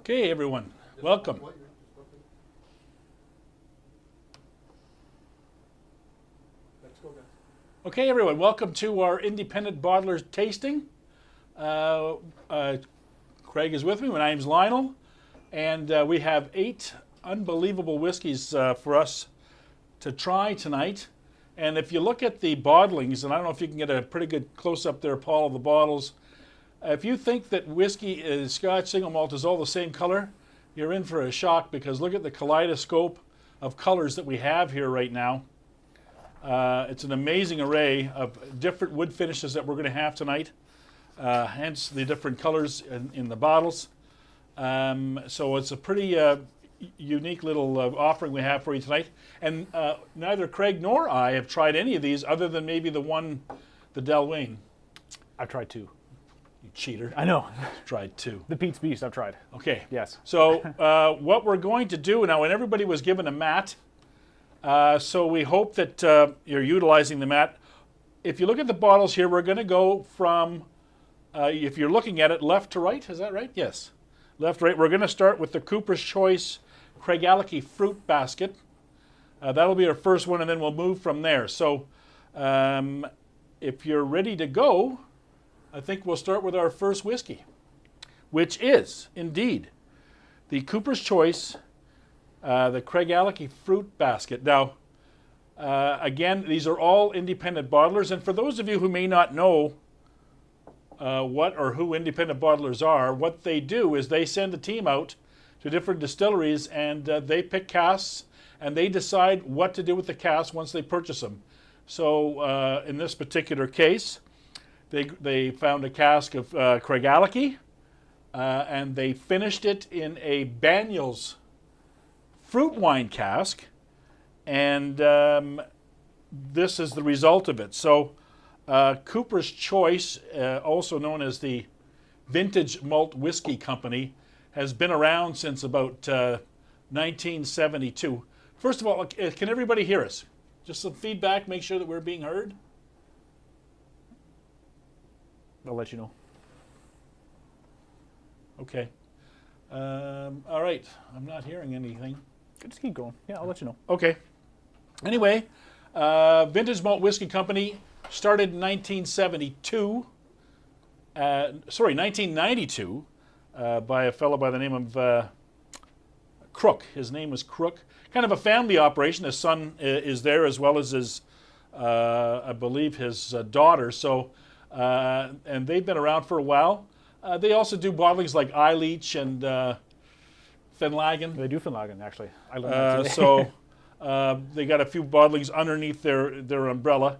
Okay, everyone, welcome. Okay, everyone, welcome to our independent bottler tasting. Craig is with me. My name's Lionel, and we have 8 unbelievable whiskeys for us to try tonight. And if you look at the bottlings, and I don't know if you can get a pretty good close-up there, Paul, of the bottles. If you think that whiskey, Scotch single malt, is all the same color, you're in for a shock, because look at the kaleidoscope of colors that we have here right now. It's an amazing array of different wood finishes that we're going to have tonight, hence the different colors in the bottles. So it's a pretty unique little offering we have for you tonight. And neither Craig nor I have tried any of these other than maybe the Delwyn. I've tried 2. You cheater. I know. Tried 2. The Pete's Beast I've tried. Okay. Yes. So what we're going to do now, and everybody was given a mat, so we hope that you're utilizing the mat. If you look at the bottles here, we're going to go from, if you're looking at it, left to right. Is that right? Yes. Left to right. We're going to start with the Cooper's Choice Craigellachie Fruit Basket. That'll be our first one, and then we'll move from there. So if you're ready to go, I think we'll start with our first whiskey, which is, indeed, the Cooper's Choice, the Craigellachie Fruit Basket. Now, again, these are all independent bottlers, and for those of you who may not know what or who independent bottlers are, what they do is they send a team out to different distilleries, and they pick casks, and they decide what to do with the casks once they purchase them. So in this particular case, they found a cask of Craigellachie, and they finished it in a Banyuls fruit wine cask, and this is the result of it. So Cooper's Choice, also known as the Vintage Malt Whiskey Company, has been around since about 1972. First of all, can everybody hear us? Just some feedback, make sure that we're being heard. I'll let you know. Okay. All right. I'm not hearing anything. Just keep going. Yeah, I'll let you know. Okay. Anyway, Vintage Malt Whiskey Company started in 1992, by a fellow by the name of Crook. His name was Crook. Kind of a family operation. His son is there, as well as his, I believe, his daughter. So, and they've been around for a while. They also do bottlings like Eileach and Finlagan. They do Finlagan, actually. I learned that today. So they got a few bottlings underneath their umbrella.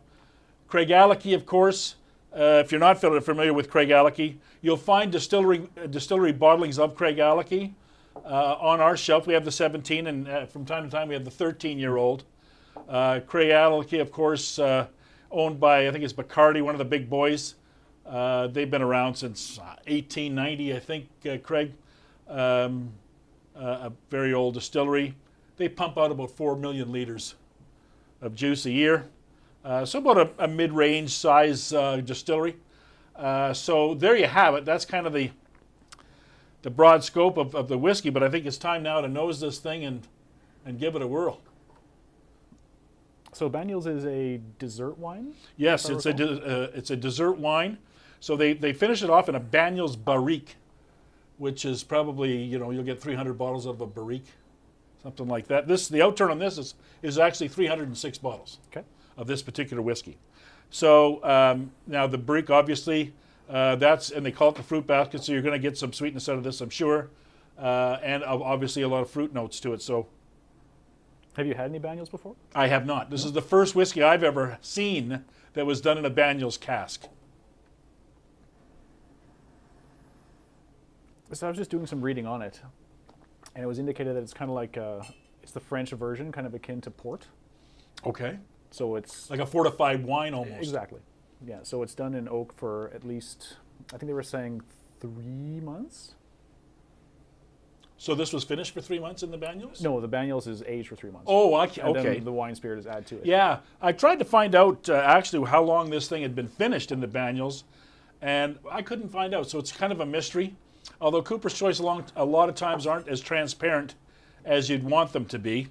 Craigellachie, of course, if you're not familiar with Craigellachie, you'll find distillery bottlings of Craigellachie on our shelf. We have the 17, and from time to time we have the 13-year-old. Craigellachie, of course, owned by, I think it's Bacardi, one of the big boys. They've been around since 1890, I think, Craig. A very old distillery. They pump out about 4 million liters of juice a year. So about a mid-range size distillery. So there you have it. That's kind of the broad scope of the whiskey, but I think it's time now to nose this thing and give it a whirl. So Banyuls is a dessert wine? Yes, it's a dessert wine. So they finish it off in a Banyuls barrique, which is probably, you'll get 300 bottles out of a barrique, something like that. The outturn on this is actually 306 bottles. Okay. Of this particular whiskey. So now the barrique, obviously, and they call it the fruit basket, so you're going to get some sweetness out of this, I'm sure, and obviously a lot of fruit notes to it. So, have you had any Banyuls before? I have not. This is the first whiskey I've ever seen that was done in a Banyuls cask. So I was just doing some reading on it, and it was indicated that it's kind of like it's the French version, kind of akin to port. Okay. So it's like a fortified wine almost. Exactly. Yeah. So it's done in oak for at least, I think they were saying 3 months. So this was finished for 3 months in the Banyuls? No, the Banyuls is aged for 3 months. Oh, okay. And then the wine spirit is added to it. Yeah. I tried to find out actually how long this thing had been finished in the Banyuls, and I couldn't find out. So it's kind of a mystery. although Cooper's Choice a lot of times aren't as transparent as you'd want them to be.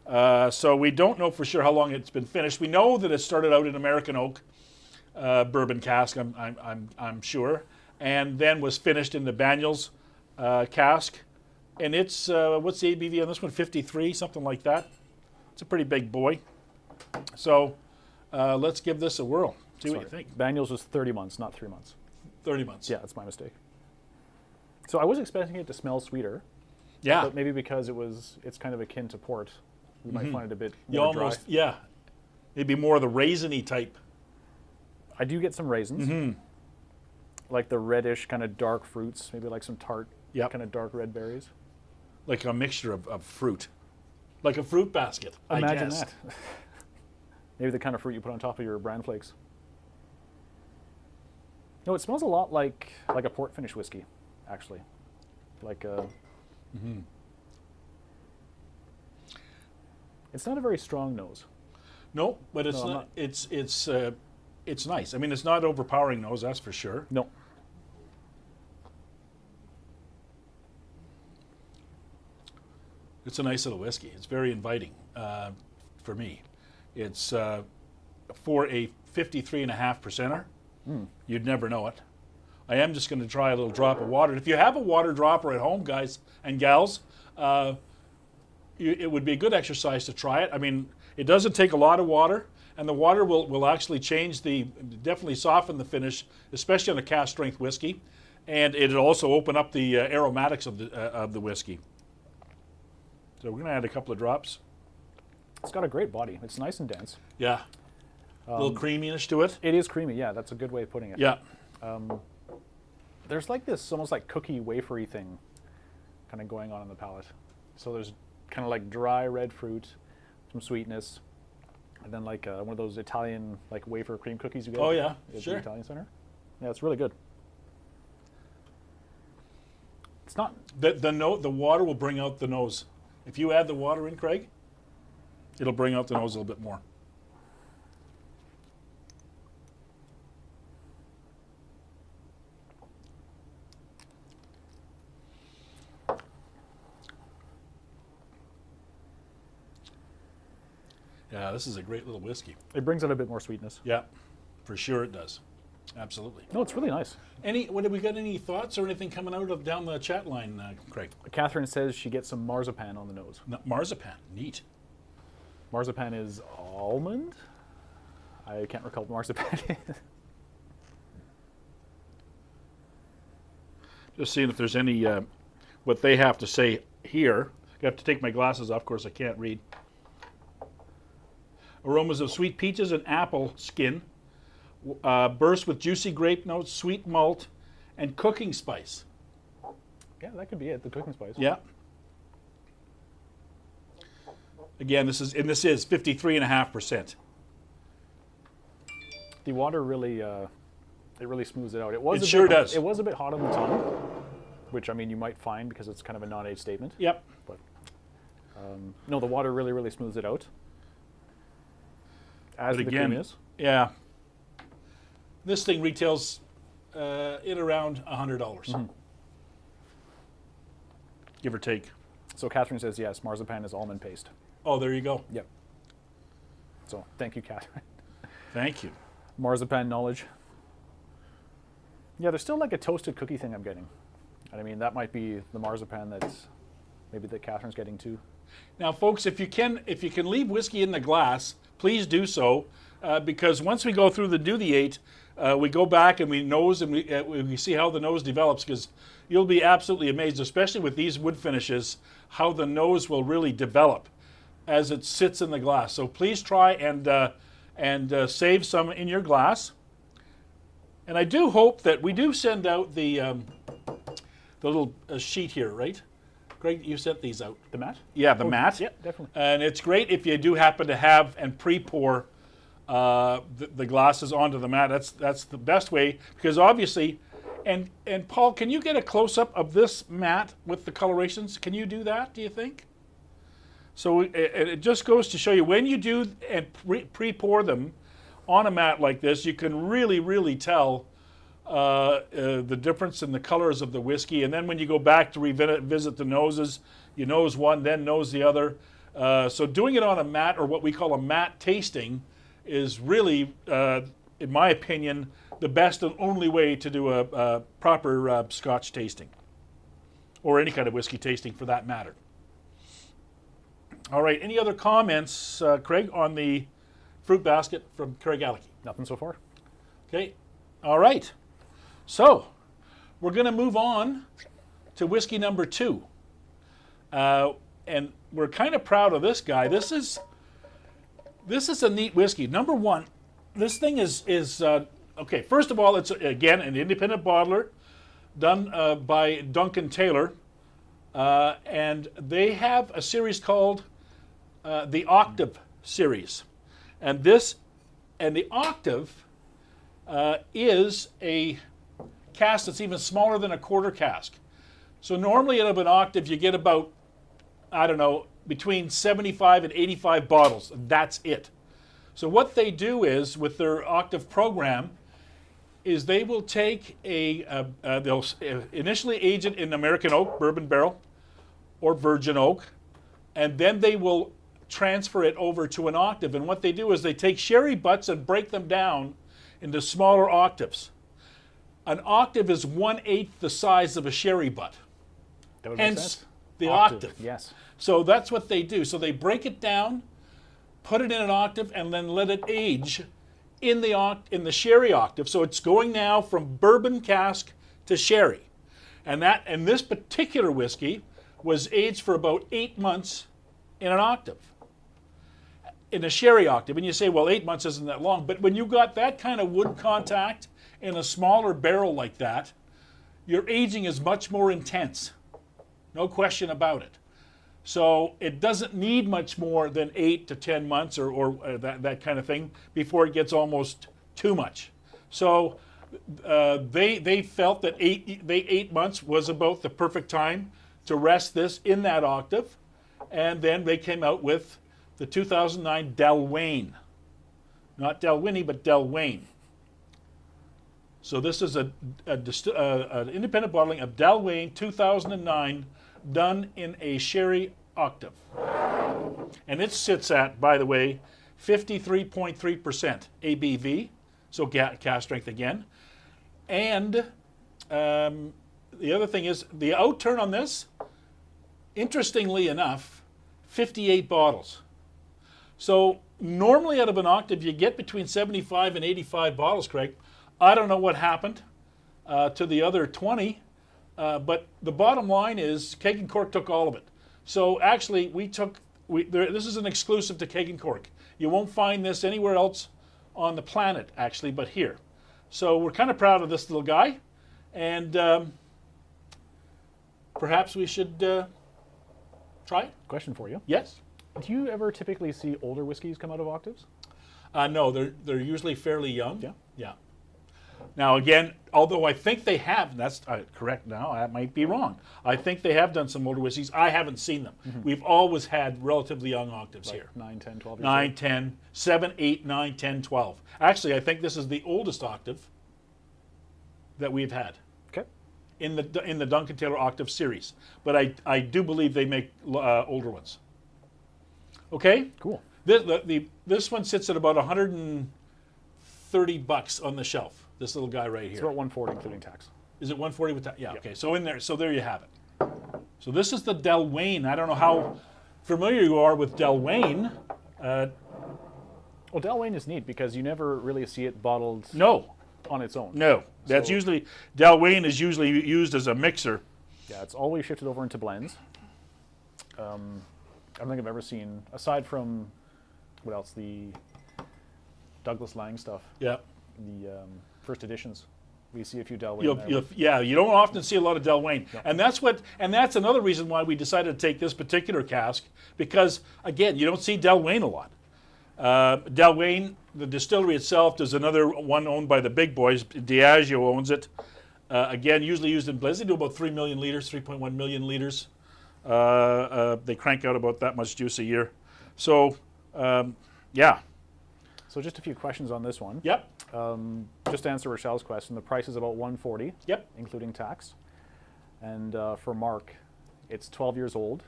So we don't know for sure how long it's been finished. We know that it started out in American oak bourbon cask, I'm sure, and then was finished in the Banyals cask. And it's, what's the ABV on this one? 53, something like that. It's a pretty big boy. So let's give this a whirl. See what you think. Banyals was 30 months, not 3 months. 30 months. Yeah, that's my mistake. So I was expecting it to smell sweeter. Yeah. But maybe because it's kind of akin to port, you might find it a bit You more almost, dry. yeah. Maybe more of the raisiny type. I do get some raisins. Like the reddish kind of dark fruits, maybe like some tart, kind of dark red berries. Like a mixture of fruit. Like a fruit basket, Imagine I guess. that. Maybe the kind of fruit you put on top of your bran flakes. No, it smells a lot like a port finish whiskey, actually. Like a... It's not a very strong nose. No, but it's not. It's nice. I mean, it's not overpowering nose, that's for sure. No. It's a nice little whiskey. It's very inviting for me. It's for a 53.5%er. You'd never know it. I am just going to try a little drop of water. If you have a water dropper at home, guys and gals, it would be a good exercise to try it. I mean, it doesn't take a lot of water, and the water will actually definitely soften the finish, especially on a cask strength whiskey, and it'll also open up the aromatics of the whiskey. So we're going to add a couple of drops. It's got a great body. It's nice and dense. Yeah. A little creaminess to it. It is creamy, yeah. That's a good way of putting it. Yeah. There's like this almost like cookie wafery thing kind of going on in the palate. So there's kind of like dry red fruit, some sweetness, and then like one of those Italian like wafer cream cookies you get at sure. the Italian Center. Yeah, it's really good. It's not... The water will bring out the nose. If you add the water in, Craig, it'll bring out the nose a little bit more. Yeah, this is a great little whiskey. It brings out a bit more sweetness. Yeah, for sure it does. Absolutely. No, it's really nice. What have we got? Any thoughts or anything coming out of down the chat line, Craig? Catherine says she gets some marzipan on the nose. No, marzipan, neat. Marzipan is almond? I can't recall what marzipan is. Just seeing if there's any, what they have to say here. I have to take my glasses off, of course I can't read. Aromas of sweet peaches and apple skin, burst with juicy grape notes, sweet malt, and cooking spice. Yeah, that could be it, the cooking spice. Yeah. Again, this is 53.5%. The water really, it really smooths it out. It sure does. It was a bit hot on the tongue, which I mean you might find because it's kind of a non-age statement. Yep. But no, the water really, really smooths it out. As but the again, cream is. Yeah. This thing retails in around $100, give or take. So Catherine says yes, marzipan is almond paste. Oh, there you go. Yep. So thank you, Catherine. Thank you. Marzipan knowledge. Yeah, there's still like a toasted cookie thing I'm getting. And I mean, that might be the marzipan that's maybe that Catherine's getting too. Now, folks, if you can leave whiskey in the glass, please do so, because once we go through the do the 8, we go back and we nose and we see how the nose develops, because you'll be absolutely amazed, especially with these wood finishes, how the nose will really develop as it sits in the glass. So please try and save some in your glass. And I do hope that we do send out the little sheet here, right? Greg, you sent these out. The mat? Yeah, the mat. Yeah, definitely. And it's great if you do happen to have and pre-pour the glasses onto the mat. That's the best way, because obviously, and Paul, can you get a close-up of this mat with the colorations? Can you do that, do you think? So it just goes to show you, when you do and pre-pour them on a mat like this, you can really, really tell the difference in the colors of the whiskey. And then when you go back to revisit the noses, you nose one, then nose the other. So doing it on a matte, or what we call a matte tasting, is really, in my opinion, the best and only way to do a proper Scotch tasting, or any kind of whiskey tasting for that matter. All right, any other comments, Craig, on the fruit basket from Carrigalickie? Nothing so far. Okay, all right. So we're going to move on to whiskey number 2. And we're kind of proud of this guy. This is a neat whiskey. Number 1, this thing is okay, first of all, it's, again, an independent bottler done by Duncan Taylor. And they have a series called the Octave series. And the Octave is a cask that's even smaller than a quarter cask. So normally out of an Octave you get about, I don't know, between 75 and 85 bottles. That's it. So what they do is, with their Octave program, is they will take they'll initially age it in American oak, bourbon barrel, or virgin oak, and then they will transfer it over to an Octave. And what they do is they take sherry butts and break them down into smaller octaves. An Octave is 1/8 the size of a sherry butt. That would make Hence sense. the octave. Yes. So that's what they do. So they break it down, put it in an Octave, and then let it age in the sherry Octave. So it's going now from bourbon cask to sherry. And this particular whiskey was aged for about 8 months in an Octave, in a sherry Octave. And you say, well, 8 months isn't that long. But when you got that kind of wood contact in a smaller barrel like that, your aging is much more intense. No question about it. So it doesn't need much more than 8 to 10 months or that kind of thing before it gets almost too much. So they felt that 8 months was about the perfect time to rest this in that Octave. And then they came out with the 2009 Delwayne. Not Delwhinnie, but Delwayne. So this is an independent bottling of Delwayne 2009, done in a sherry Octave. And it sits at, by the way, 53.3% ABV, so cask strength again. And the other thing is, the outturn on this, interestingly enough, 58 bottles. So normally out of an Octave you get between 75 and 85 bottles, Craig. I don't know what happened to the other 20, but the bottom line is Keg N Cork took all of it. So actually this is an exclusive to Keg N Cork. You won't find this anywhere else on the planet, actually, but here. So we're kind of proud of this little guy, and perhaps we should try it. Question for you. Yes? Do you ever typically see older whiskeys come out of Octaves? No, they're usually fairly young. Yeah. Yeah. Now again, although I think they have, that's correct now, I might be wrong. I think they have done some older whiskeys. I haven't seen them. Mm-hmm. We've always had relatively young Octaves like here. 9, 10, 12 years 9, old. 10, 7, 8, 9, 10, 12. Actually, I think this is the oldest Octave that we've had. Okay. In the Duncan Taylor Octave series. But I do believe they make older ones. Okay? Cool. This one sits at about $130 on the shelf. This little guy right here. It's about 140 including tax. Is it 140 with tax? Yeah, Yep. okay. So there you have it. So this is the Delwayne. I don't know how familiar you are with Delwayne. Well, Delwayne is neat because you never really see it bottled No. on its own. No. That's So- usually, Delwayne is usually used as a mixer. Yeah, it's always shifted over into blends. I don't think I've ever seen, aside from, what else, the Douglas Lang stuff, Yeah. the first editions. We see a few Delwayne there. Yeah, you don't often see a lot of Delwayne. And that's another reason why we decided to take this particular cask, because again, you don't see Delwayne a lot. Delwayne, the distillery itself, there's another one owned by the big boys. Diageo owns it. Again, usually used in blends. They do about 3 million liters, 3.1 million liters. They crank out about that much juice a year. So, yeah. So just a few questions on this one. Yep. Just to answer Rochelle's question, the price is about $140, Yep. including tax. And for Mark, it's 12 years old,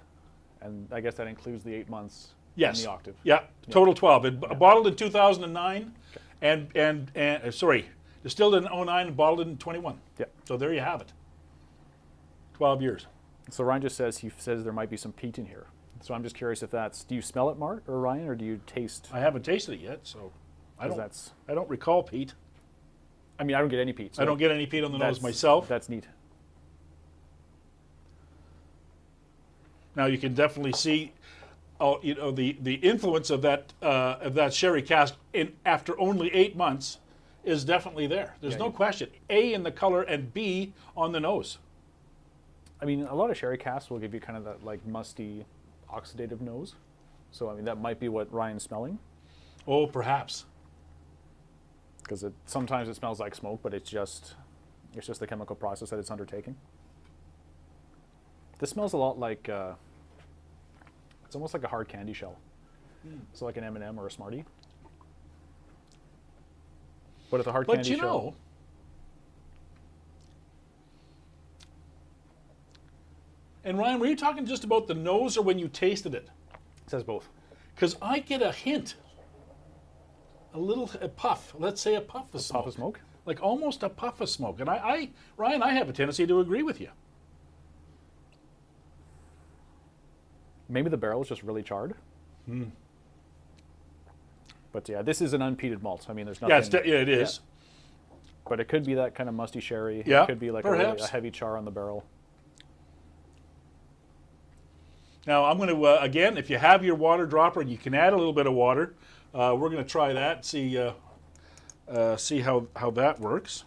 and I guess that includes the 8 months Yes. in the octave. Yeah. Total 12. It bottled in 2009, and sorry, distilled in 09 and bottled in 21. Yeah. So there you have it. 12 years. So Ryan just says there might be some peat in here. So I'm just curious if that's, do you smell it, Mark or Ryan, or do you taste? I haven't tasted it yet, so I That's, don't recall peat. I mean, I don't get any peat. So I don't get any peat on the nose myself. That's neat. Now you can definitely see, the influence of that sherry cask after only 8 months is definitely there. There's no question. A in the color and B on the nose. I mean, a lot of sherry casks will give you kind of that like musty, oxidative nose. So I mean, that might be what Ryan's smelling. Oh, perhaps. Because sometimes it smells like smoke, but it's just the chemical process that it's undertaking. This smells a lot like it's almost like a hard candy shell. So like an M&M or a Smartie. But it's a hard candy shell. But you know, and Ryan, were you talking just about the nose or when you tasted it? It says both. Because I get a hint, a puff. Let's say a puff of smoke. Puff of smoke? Like almost a puff of smoke. And Ryan, I have a tendency to agree with you. Maybe the barrel is just really charred. But yeah, this is an unpeated malt. I mean, there's nothing. Yeah, it is. Yeah. But it could be that kind of musty sherry. Yeah, it could be like a heavy char on the barrel. Now I'm going to again, if you have your water dropper, and you can add a little bit of water. We're going to try that. See how that works.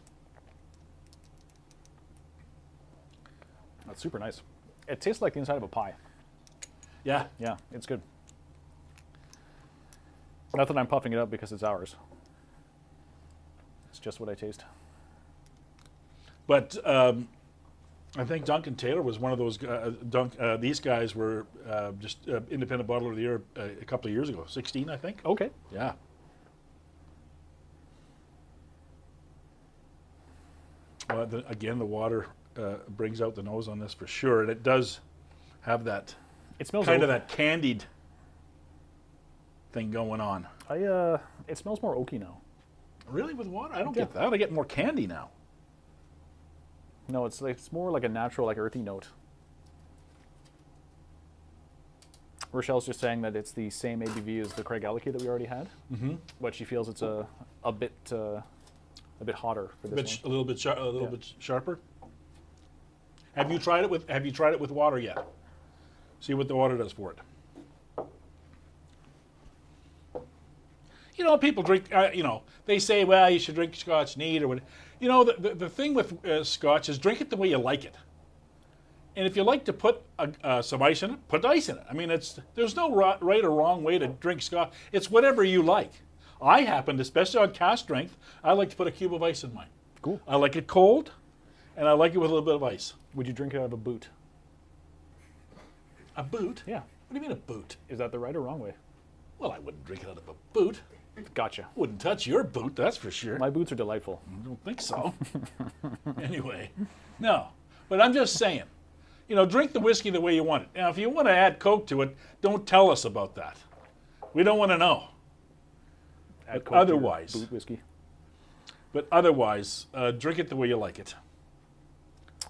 That's super nice. It tastes like the inside of a pie. Yeah. Yeah, it's good. Not that I'm puffing it up because it's ours. It's just what I taste. But I think Duncan Taylor was one of those. These guys were just Independent Bottler of the Year a couple of years ago. 16, I think. Okay. Yeah. Well, again, the water brings out the nose on this for sure, and it does have that. It smells kind of that candied thing going on. It smells more oaky now. Really, with water? I don't get that. I get more candy now. No, it's more like a natural, like earthy note. Rochelle's just saying that it's the same ABV as the Craig Ellachie that we already had, but she feels it's a bit hotter for this one. A little bit sharper. Have you tried it with water yet? See what the water does for it. You know, people drink. They say, well, you should drink Scotch neat or whatever. You know, the thing with Scotch is drink it the way you like it. And if you like to put some ice in it, put ice in it. I mean, there's no right or wrong way to drink Scotch. It's whatever you like. I happen, especially on cask strength, I like to put a cube of ice in mine. Cool. I like it cold, and I like it with a little bit of ice. Would you drink it out of a boot? A boot? Yeah. What do you mean a boot? Is that the right or wrong way? Well, I wouldn't drink it out of a boot. Gotcha. Wouldn't touch your boot, that's for sure. My boots are delightful. I don't think so. Anyway, no. But I'm just saying, drink the whiskey the way you want it. Now, if you want to add Coke to it, don't tell us about that. We don't want to know. Add Coke otherwise, to your boot whiskey. But otherwise, drink it the way you like it.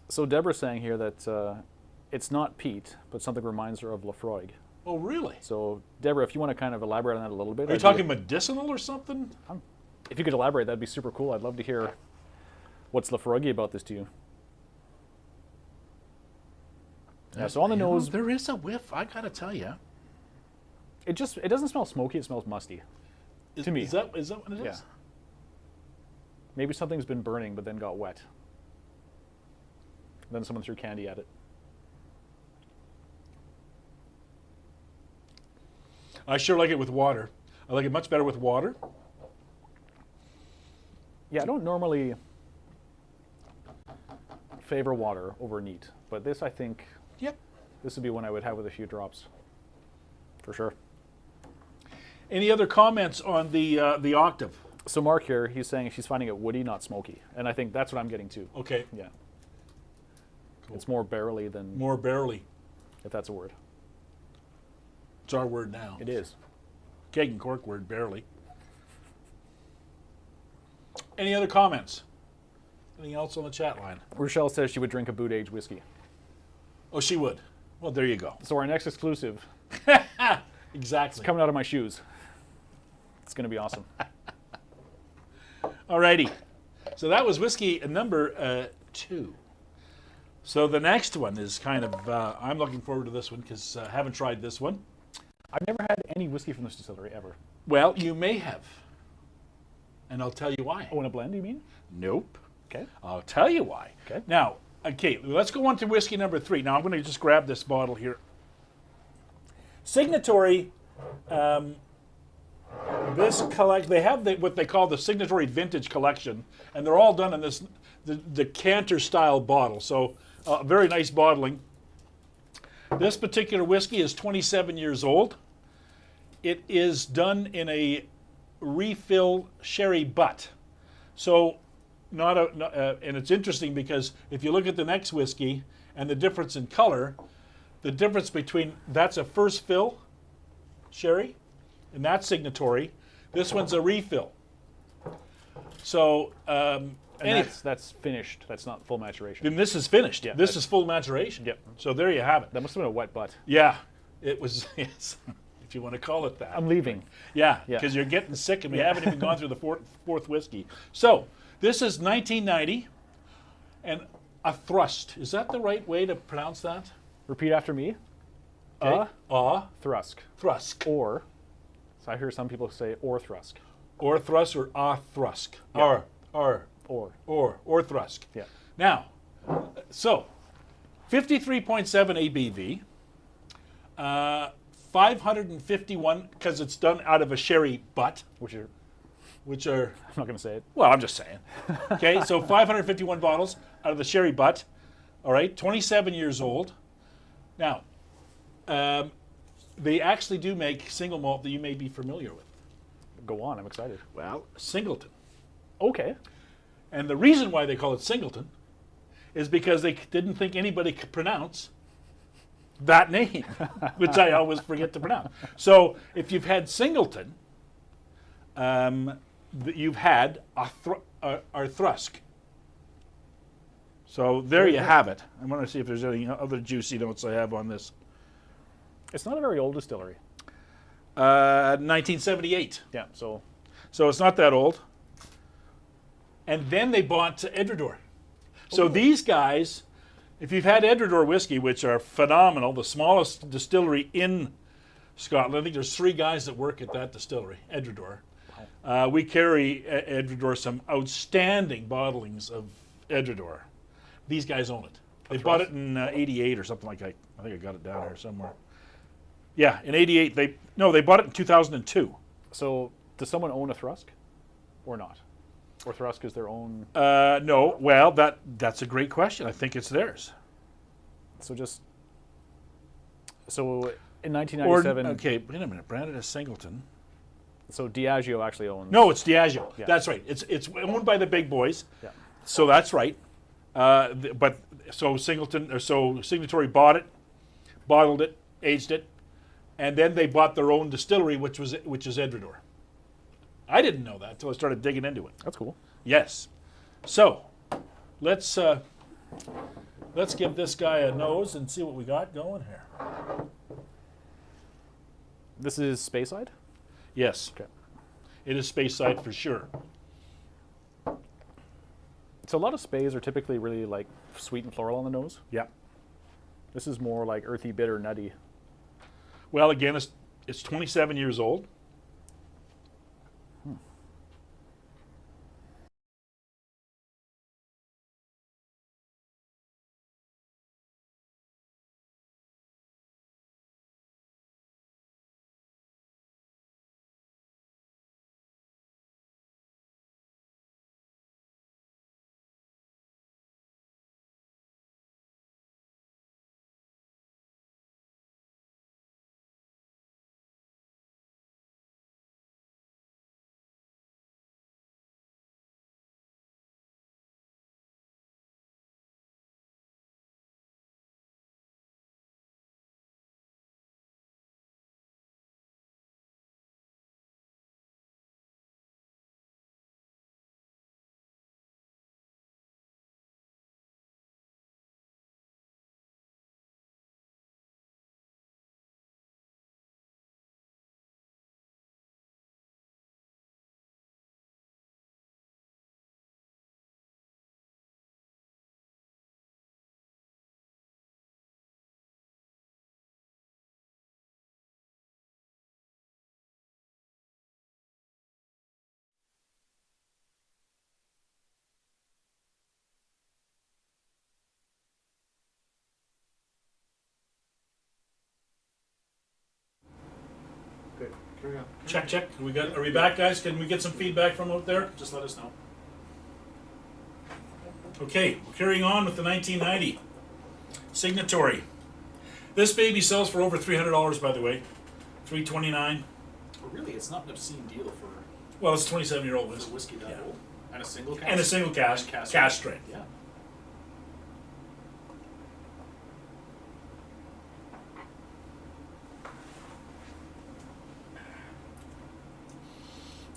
So Deborah's saying here that it's not peat, but something reminds her of Lafroig. Oh, really? So, Deborah, if you want to kind of elaborate on that a little bit. Are you talking medicinal or something? If you could elaborate, that'd be super cool. I'd love to hear what's Lafroig about this to you. Yeah, so on the nose, there is a whiff, I gotta tell you. It doesn't smell smoky, it smells musty. To me. Is that what it is? Yeah. Maybe something's been burning but then got wet. Then someone threw candy at it. I sure like it with water. I like it much better with water. Yeah, I don't normally favor water over neat, but this I think, this would be one I would have with a few drops, for sure. Any other comments on the octave? So Mark here, he's saying she's finding it woody, not smoky, and I think that's what I'm getting too. Okay. Yeah. Cool. It's more barrely than, More barely. if that's a word. It's our word now. It is. Keg and Cork word, barely. Any other comments? Anything else on the chat line? Rochelle says she would drink a boot-aged whiskey. Oh, she would. Well, there you go. So our next exclusive, Exactly. coming out of my shoes. It's going to be awesome. Alrighty. So that was whiskey number 2. So the next one is kind of, I'm looking forward to this one because I haven't tried this one. I've never had any whiskey from this distillery ever. Well, you may have. And I'll tell you why. Oh, in a blend, you mean? Nope. Okay. I'll tell you why. Okay. Now, okay, let's go on to whiskey number 3. Now, I'm going to just grab this bottle here. Signatory, this collect, they have what they call the Signatory Vintage Collection, and they're all done in this, the decanter style bottle. So, very nice bottling. This particular whiskey is 27 years old. It is done in a refill sherry butt. So, and it's interesting because if you look at the next whiskey and the difference in color, the difference between, that's a first fill sherry, and that's Signatory. This one's a refill. So, And that's finished. That's not full maturation. and this is finished. Yeah, This is full maturation. Yep. So there you have it. That must have been a wet butt. Yeah, it was, yes, if you want to call it that. I'm leaving. Yeah, Yeah. because you're getting sick and we haven't even gone through the fourth whiskey. So, this is 1990, and a thrust. Is that the right way to pronounce that? Repeat after me. Okay. Thrusk. Thrusk. Or, so I hear some people say or thrusk. Or thrust or thrusk. Yeah. Or thrusk. Yeah. Now, so 53.7 ABV, 551 because it's done out of a sherry butt, which are I'm not going to say it. well, I'm just saying. Okay, so 551 bottles out of the sherry butt. All right, 27 years old. Now, they actually do make single malt that you may be familiar with. Go on, I'm excited. Well, Singleton. Okay. And the reason why they call it Singleton is because they didn't think anybody could pronounce that name, which I always forget to pronounce. So if you've had Singleton, you've had our Thrusk. So there you have it. I want to see if there's any other juicy notes I have on this. It's not a very old distillery. 1978. Yeah, so So it's not that old. And then they bought Edredor. So these guys, if you've had Edredor whiskey, which are phenomenal, the smallest distillery in Scotland, I think there's 3 guys that work at that distillery, Edredor. Wow. We carry Edredor some outstanding bottlings of Edredor. These guys own it. They bought it in 88 or something like that. I think I got it down here somewhere. Yeah, in 88. They bought it in 2002. So does someone own a Thrusk or not? Or Thrusk is their own? No. Well, that's a great question. I think it's theirs. So in 1997. Okay, wait a minute. Branded as Singleton. So Diageo actually owns. No, it's Diageo. Yeah. That's right. It's owned by the big boys. Yeah. So that's right. But so Signatory bought it, bottled it, aged it, and then they bought their own distillery, which is Edredor. I didn't know that until I started digging into it. That's cool. Yes. So let's give this guy a nose and see what we got going here. This is Speyside? Yes. Okay. It is Speyside for sure. So a lot of Speys are typically really like sweet and floral on the nose. Yeah. This is more like earthy, bitter, nutty. Well, again, it's 27 years old. Carry on. Check. Are we back, guys? Can we get some feedback from out there? Just let us know. Okay, we're carrying on with the 1990 Signatory. This baby sells for over $300, by the way. $329. Well, really, it's not an obscene deal for Well, it's a 27-year-old whiskey that Yeah. old. And a single cask. And a single cask strength. Yeah.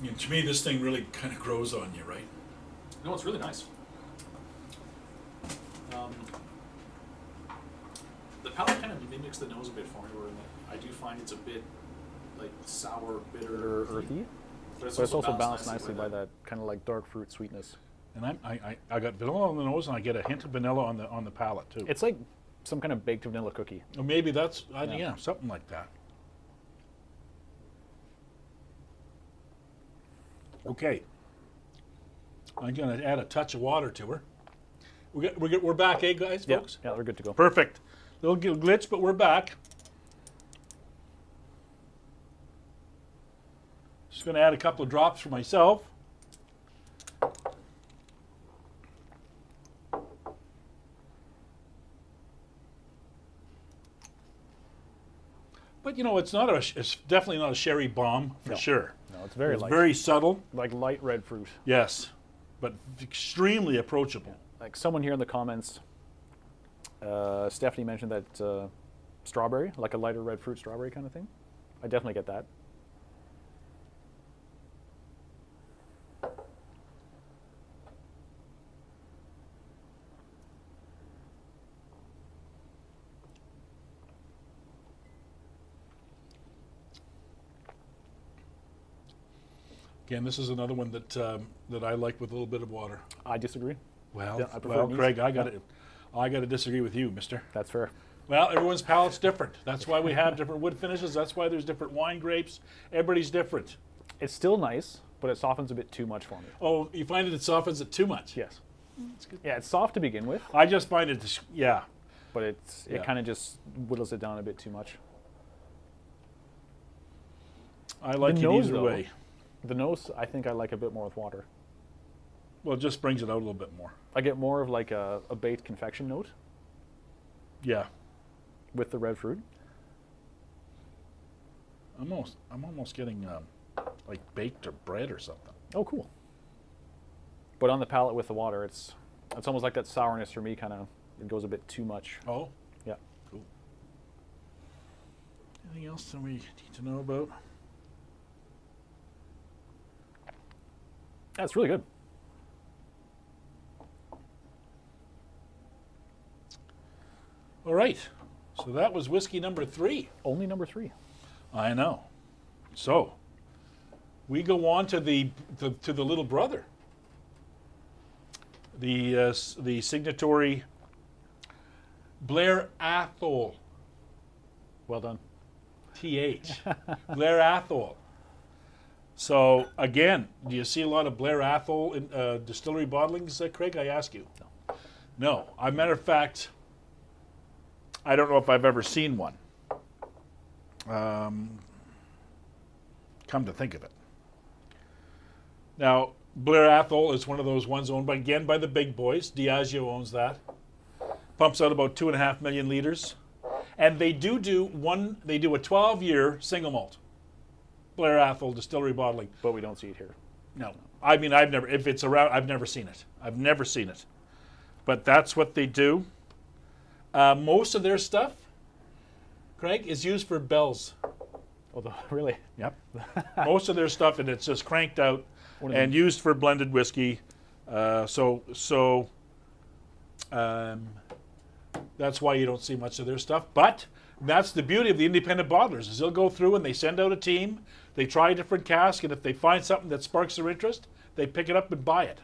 And to me, this thing really kind of grows on you, right? No, it's really nice. The palate kind of mimics the nose a bit for me, where I do find it's a bit like sour, bitter, Earthy. but But it's also balanced nicely by that kind of like dark fruit sweetness. And I got vanilla on the nose, and I get a hint of vanilla on the palate too. It's like some kind of baked vanilla cookie. Or maybe that's Yeah. yeah, something like that. Okay, I'm gonna add a touch of water to her. We're back, eh, guys, Yeah, folks? yeah, we're good to go. Perfect. Little glitch, but we're back. Just gonna add a couple of drops for myself. But you know, it's definitely not a sherry bomb for No. sure. No, it's very It's light. very subtle, like light red fruit. yes, but extremely approachable. Like someone here in the comments, Stephanie mentioned that strawberry, like a lighter red fruit strawberry kind of thing. I definitely get that. Again, this is another one that that I like with a little bit of water. I disagree. Well, Yeah, I prefer it Craig, easy. I got to disagree with you, Mister. That's fair. Well, everyone's palate's different. That's why we have different wood finishes. That's why there's different wine grapes. Everybody's different. It's still nice, but it softens a bit too much for me. Oh, you find it softens it too much. Yes. Yeah, it's soft to begin with, I just find it, yeah. but Yeah. it kind of just whittles it down a bit too much. I like it nose, either though. way. The nose, I think I like a bit more with water. Well, it just brings it out a little bit more. I get more of like a baked confection note Yeah. with the red fruit. I'm almost getting like baked or bread or something. Oh, cool. But on the palate with the water, it's almost like that sourness for me. Kind of, it goes a bit too much. Oh, Yeah. cool. Anything else that we need to know about? That's really good. All right. So that was whiskey number 3. Only number 3. I know. So we go on to the little brother, the signatory Blair Athol, Well done. TH, Blair Athol. So again, do you see a lot of Blair Athol in distillery bottlings, Craig? I ask you. No. No. As a matter of fact, I don't know if I've ever seen one. Come to think of it. Now, Blair Athol is one of those ones owned by the big boys. Diageo owns that. Pumps out about 2.5 million liters. And they do a 12-year single malt. Blair Athol distillery bottling. But we don't see it here. No. I mean, if it's around, I've never seen it. I've never seen it. But that's what they do. Most of their stuff, Craig, is used for bells. Although, really, Yep. Most of their stuff, and it's just cranked out One of and used for blended whiskey. That's why you don't see much of their stuff. But that's the beauty of the independent bottlers, is they'll go through and they send out a team, they try a different cask, and if they find something that sparks their interest, they pick it up and buy it.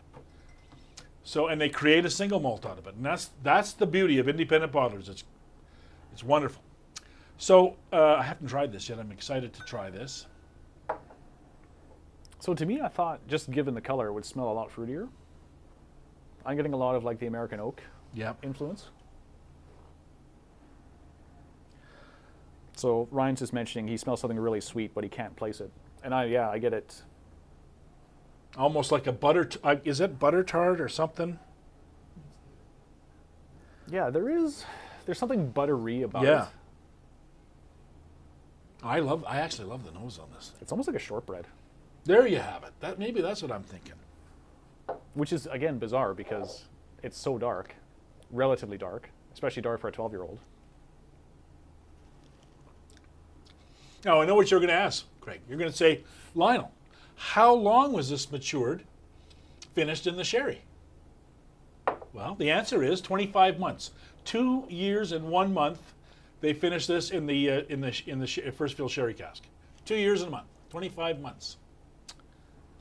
So, and they create a single malt out of it. And that's the beauty of independent bottlers. It's wonderful. So, I haven't tried this yet. I'm excited to try this. so to me, I thought just given the color, it would smell a lot fruitier. I'm getting a lot of like the American oak Yep. influence. So Ryan's just mentioning he smells something really sweet, but he can't place it. And I get it. Almost like a butter. Is it butter tart or something? Yeah, there's something buttery about it. Yeah. I actually love the nose on this. It's almost like a shortbread, There you have it. Maybe that's what I'm thinking. which is again bizarre because it's so dark, relatively dark, especially dark for a 12-year-old. Now, I know what you're going to ask, Craig. You're going to say, Lionel, how long was this matured, finished in the sherry? Well, the answer is 25 months. 2 years and 1 month. They finished this in the first fill sherry cask. 2 years and a month. 25 months.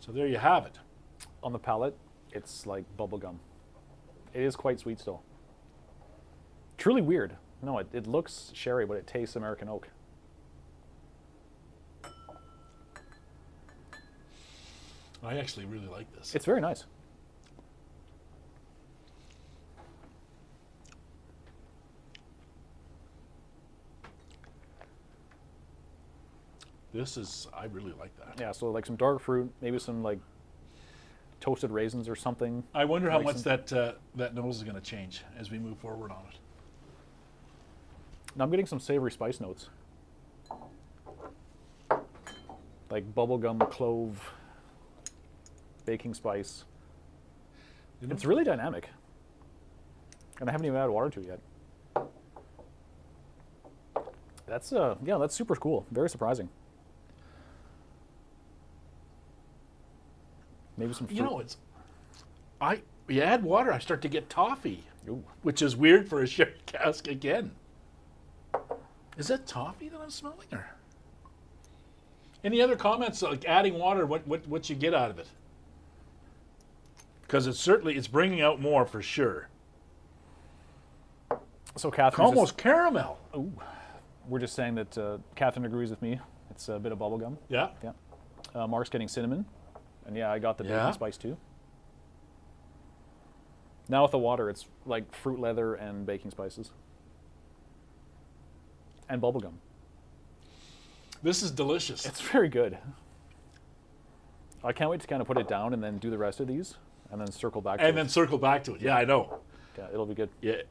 So there you have it. On the palate, it's like bubble gum. It is quite sweet still. Truly weird. No, it looks sherry, but it tastes American oak. I actually really like this. It's very nice. I really like that. Yeah, so like some dark fruit, maybe some like toasted raisins or something. I wonder how Like much that nose is going to change as we move forward on it. Now I'm getting some savory spice notes. Like bubblegum, clove, baking spice. It's really dynamic. And I haven't even added water to it yet. That's super cool. Very surprising. Maybe some fruit. You know, you add water, I start to get toffee, Ooh. which is weird for a sherry cask again. Is that toffee that I'm smelling, or any other comments like adding water? What you get out of it? Because it's bringing out more for sure. So Catherine, Almost caramel. we're just saying that Catherine agrees with me. It's a bit of bubblegum. Yeah. Yeah. Mark's getting cinnamon. And yeah, I got the Yeah. baking spice too. Now with the water, it's like fruit leather and baking spices. And bubblegum. This is delicious. It's very good. I can't wait to kind of put it down and then do the rest of these and then circle back to And it. then circle back to it. Yeah, I know. Yeah, it'll be good. Yeah.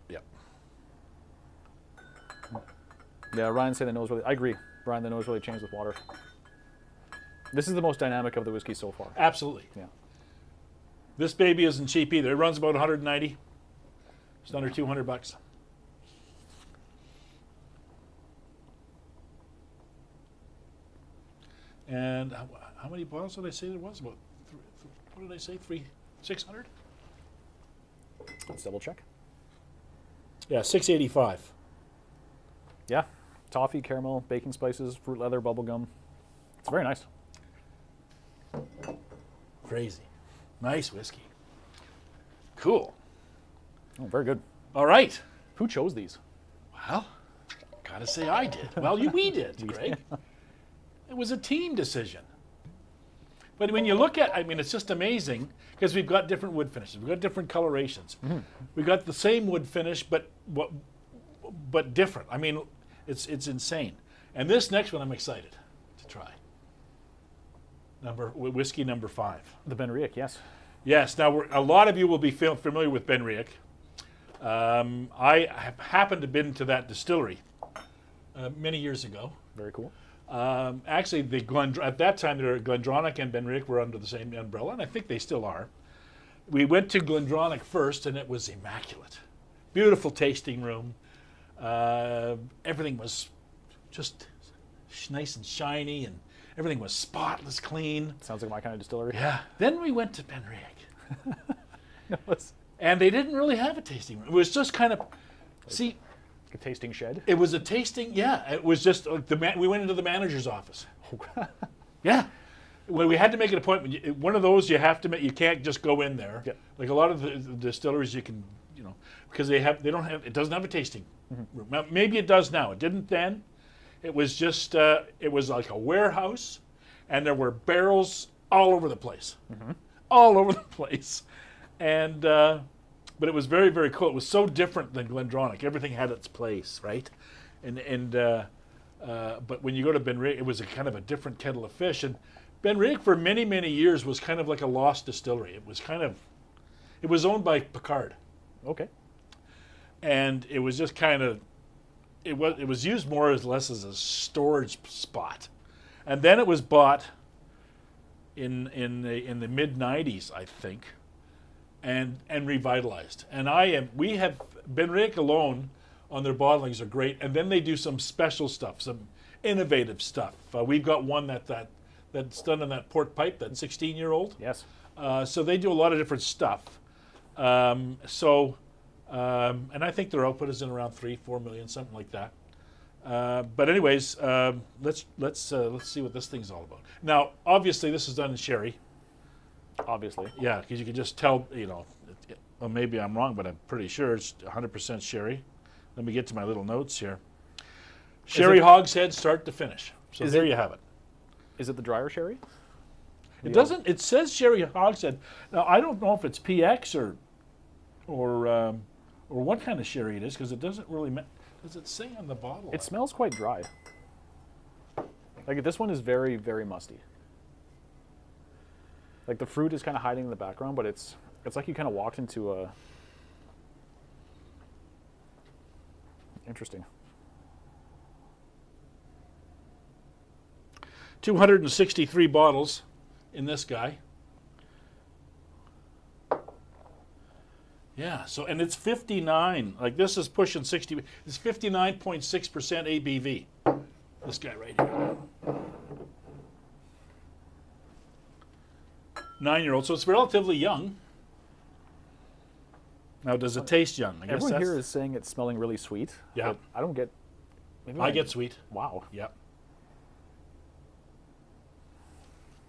Yeah, Ryan said the nose really... I agree. Brian, the nose really changed with water. This is the most dynamic of the whiskey so far. Absolutely. Yeah. This baby isn't cheap either. It runs about 190. It's under $200. And how many bottles did I say there was? About what did I say? 600? Let's double check. Yeah, 685. Yeah. Toffee, caramel, baking spices, fruit leather, bubblegum. It's very nice. Crazy. Nice whiskey. Cool. Oh, very good. All right. Who chose these? Well, gotta say I did. Well, we did, Greg. It was a team decision. But when you look at, it's just amazing because we've got different wood finishes. We've got different colorations. Mm-hmm. We've got the same wood finish, but different. It's insane. And this next one I'm excited to try. Whiskey number 5. The Ben Riach, yes. Yes. Now, a lot of you will be familiar with Ben Riach. I have happened to have been to that distillery many years ago. Very cool. Actually, at that time, Glendronach and Ben Riach were under the same umbrella, and I think they still are. We went to Glendronach first, and it was immaculate. Beautiful tasting room. Everything was just nice and shiny, and everything was spotless clean. Sounds like my kind of distillery. Yeah. Then we went to Ben Riach. And they didn't really have a tasting room. It was just kind of, a tasting shed? It was a tasting, yeah. It was just, we went into the manager's office. Yeah. When we had to make an appointment, one of those you can't just go in there. Yeah. Like a lot of the distilleries you can, because it doesn't have a tasting room. Now, maybe it does now. It didn't then. It was just, it was like a warehouse, and there were barrels all over the place. Mm-hmm. All over the place. And, but it was very, very cool. It was so different than Glendronach. Everything had its place, right? And But when you go to Benriach, it was a kind of a different kettle of fish. And Benriach for many, many years was kind of like a lost distillery. It was it was owned by Picard. Okay. And it was just kind of, it was used more or less as a storage spot. And then it was bought in the mid 90s, I think, and revitalized. And we have Benriach alone on their bottlings are great, and then they do some special stuff, some innovative stuff. We've got one that's done in that port pipe, that 16-year-old. Yes. So they do a lot of different stuff. And I think their output is in around 3-4 million, something like that. But anyways, let's see what this thing's all about. Now, obviously, this is done in sherry. Obviously. Yeah, because you can just tell, well, maybe I'm wrong, but I'm pretty sure it's 100% sherry. Let me get to my little notes here. Sherry hogshead, start to finish. So there you have it. Is it the drier sherry? It doesn't. It says sherry hogshead. Now I don't know if it's PX or what kind of sherry it is, because it doesn't really. Does it say on the bottle? It smells quite dry. Like this one is very, very musty. Like the fruit is kind of hiding in the background, but it's like you kind of walked into a. Interesting. 263 bottles in this guy. Yeah, so, and it's 59. Like this is pushing 60. It's 59.6% ABV. This guy right here. 9-year-old, so it's relatively young. Now, does it taste young? I guess everyone here is saying it's smelling really sweet. Yeah. But I don't get. I get sweet. Wow. Yeah.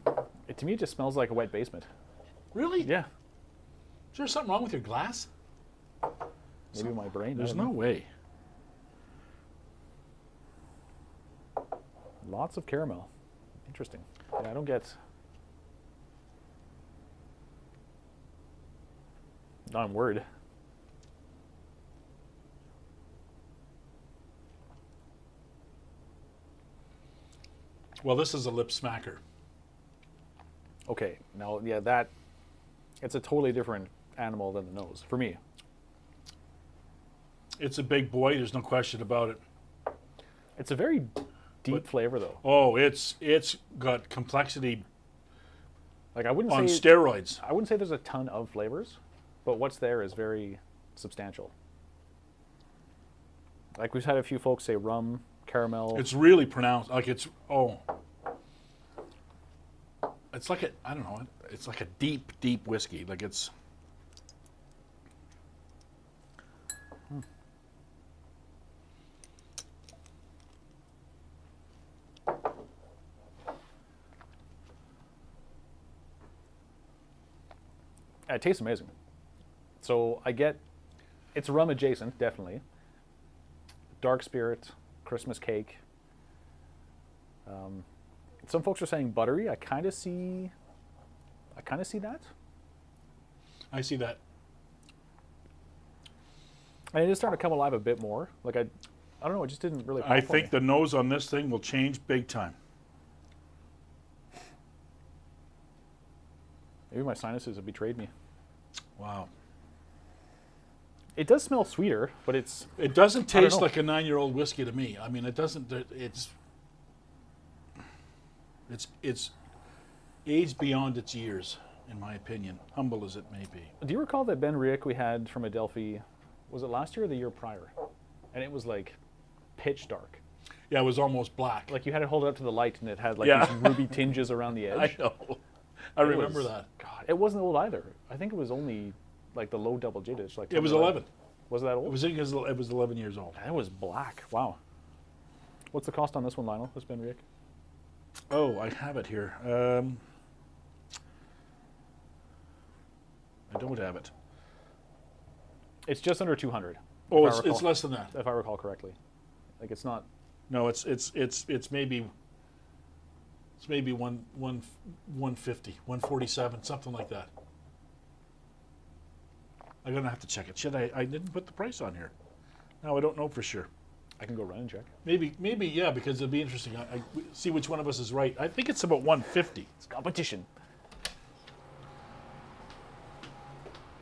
To me, it just smells like a wet basement. Really? Yeah. Is there something wrong with your glass? Maybe my brain. There's no way. Lots of caramel. Interesting. Yeah, I don't get. Not in word. Well, this is a lip smacker. Okay, now, yeah, it's a totally different animal than the nose, for me. It's a big boy, there's no question about it. It's a very deep flavor, though. Oh, it's got complexity Like I wouldn't on say steroids. I wouldn't say there's a ton of flavors, but what's there is very substantial. Like we've had a few folks say rum, caramel. It's really pronounced. Like it's it's like I don't know. It's like a deep, deep whiskey. Like it's. It tastes amazing. So I get, it's rum adjacent, definitely. Dark spirit, Christmas cake. Some folks are saying buttery. I kind of see that. I see that. And it is starting to come alive a bit more. Like I don't know. It just didn't really. I pop for think me. the nose on this thing will change big time. Maybe my sinuses have betrayed me. Wow. It does smell sweeter, but it's. It doesn't I don't taste know. like a 9-year-old whiskey to me. I mean, it doesn't. It's aged beyond its years, in my opinion, humble as it may be. Do you recall that Benriach we had from Adelphi? Was it last year or the year prior? And it was like pitch dark. Yeah, it was almost black. Like you had it hold it up to the light, and it had like Yeah. these ruby tinges around the edge. I know. I It remember was- that. God, it wasn't old either. I think it was only like the low double digits. Like It was 10 or 11. Was it that old? It was 11 years old. It was black. Wow. What's the cost on this one, Lionel? This Benriach? Oh, I have it here. I don't have it. It's just under 200. Oh, if I it's recall- less than that. If I recall correctly, like it's not. No, it's maybe 150, 147, something like that. I'm gonna have to check it. Should I didn't put the price on here. No, I don't know for sure. I can go run and check. Maybe, yeah, because it'll be interesting. I see which one of us is right. I think it's about 150. It's competition.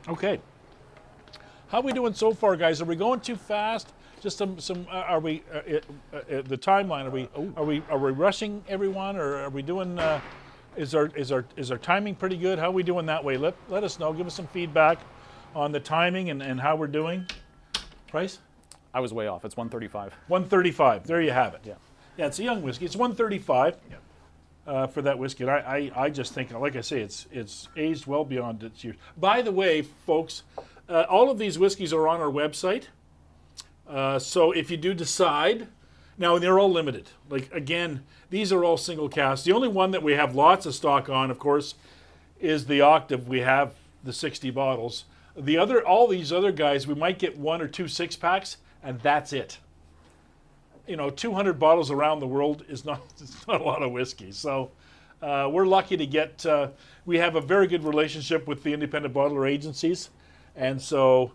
Okay. How are we doing so far, guys? Are we going too fast? Just some. Are we the timeline? Are we rushing everyone, or are we doing? Is our timing pretty good? How are we doing that way? Let us know. Give us some feedback on the timing and how we're doing. Price? I was way off. It's 135. 135. There you have it. Yeah. Yeah, it's a young whiskey. It's 135 Yeah. for that whiskey. And I just think, like I say, it's aged well beyond its years. By the way, folks, all of these whiskeys are on our website. So if you do decide, now they're all limited. Like, again, these are all single casks. The only one that we have lots of stock on, of course, is the Octave. We have the 60 bottles. All these other guys, we might get 1 or 2 6-packs, and that's it. 200 bottles around the world is not a lot of whiskey. So we're lucky to get. We have a very good relationship with the independent bottler agencies, and so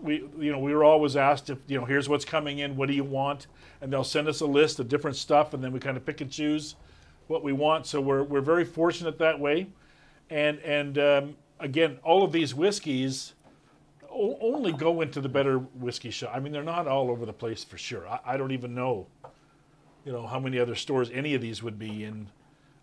we were always asked if here's what's coming in. What do you want? And they'll send us a list of different stuff, and then we kind of pick and choose what we want. So we're very fortunate that way, and again, all of these whiskeys only go into the better whiskey shop. I mean, they're not all over the place for sure. I don't even know, how many other stores any of these would be in.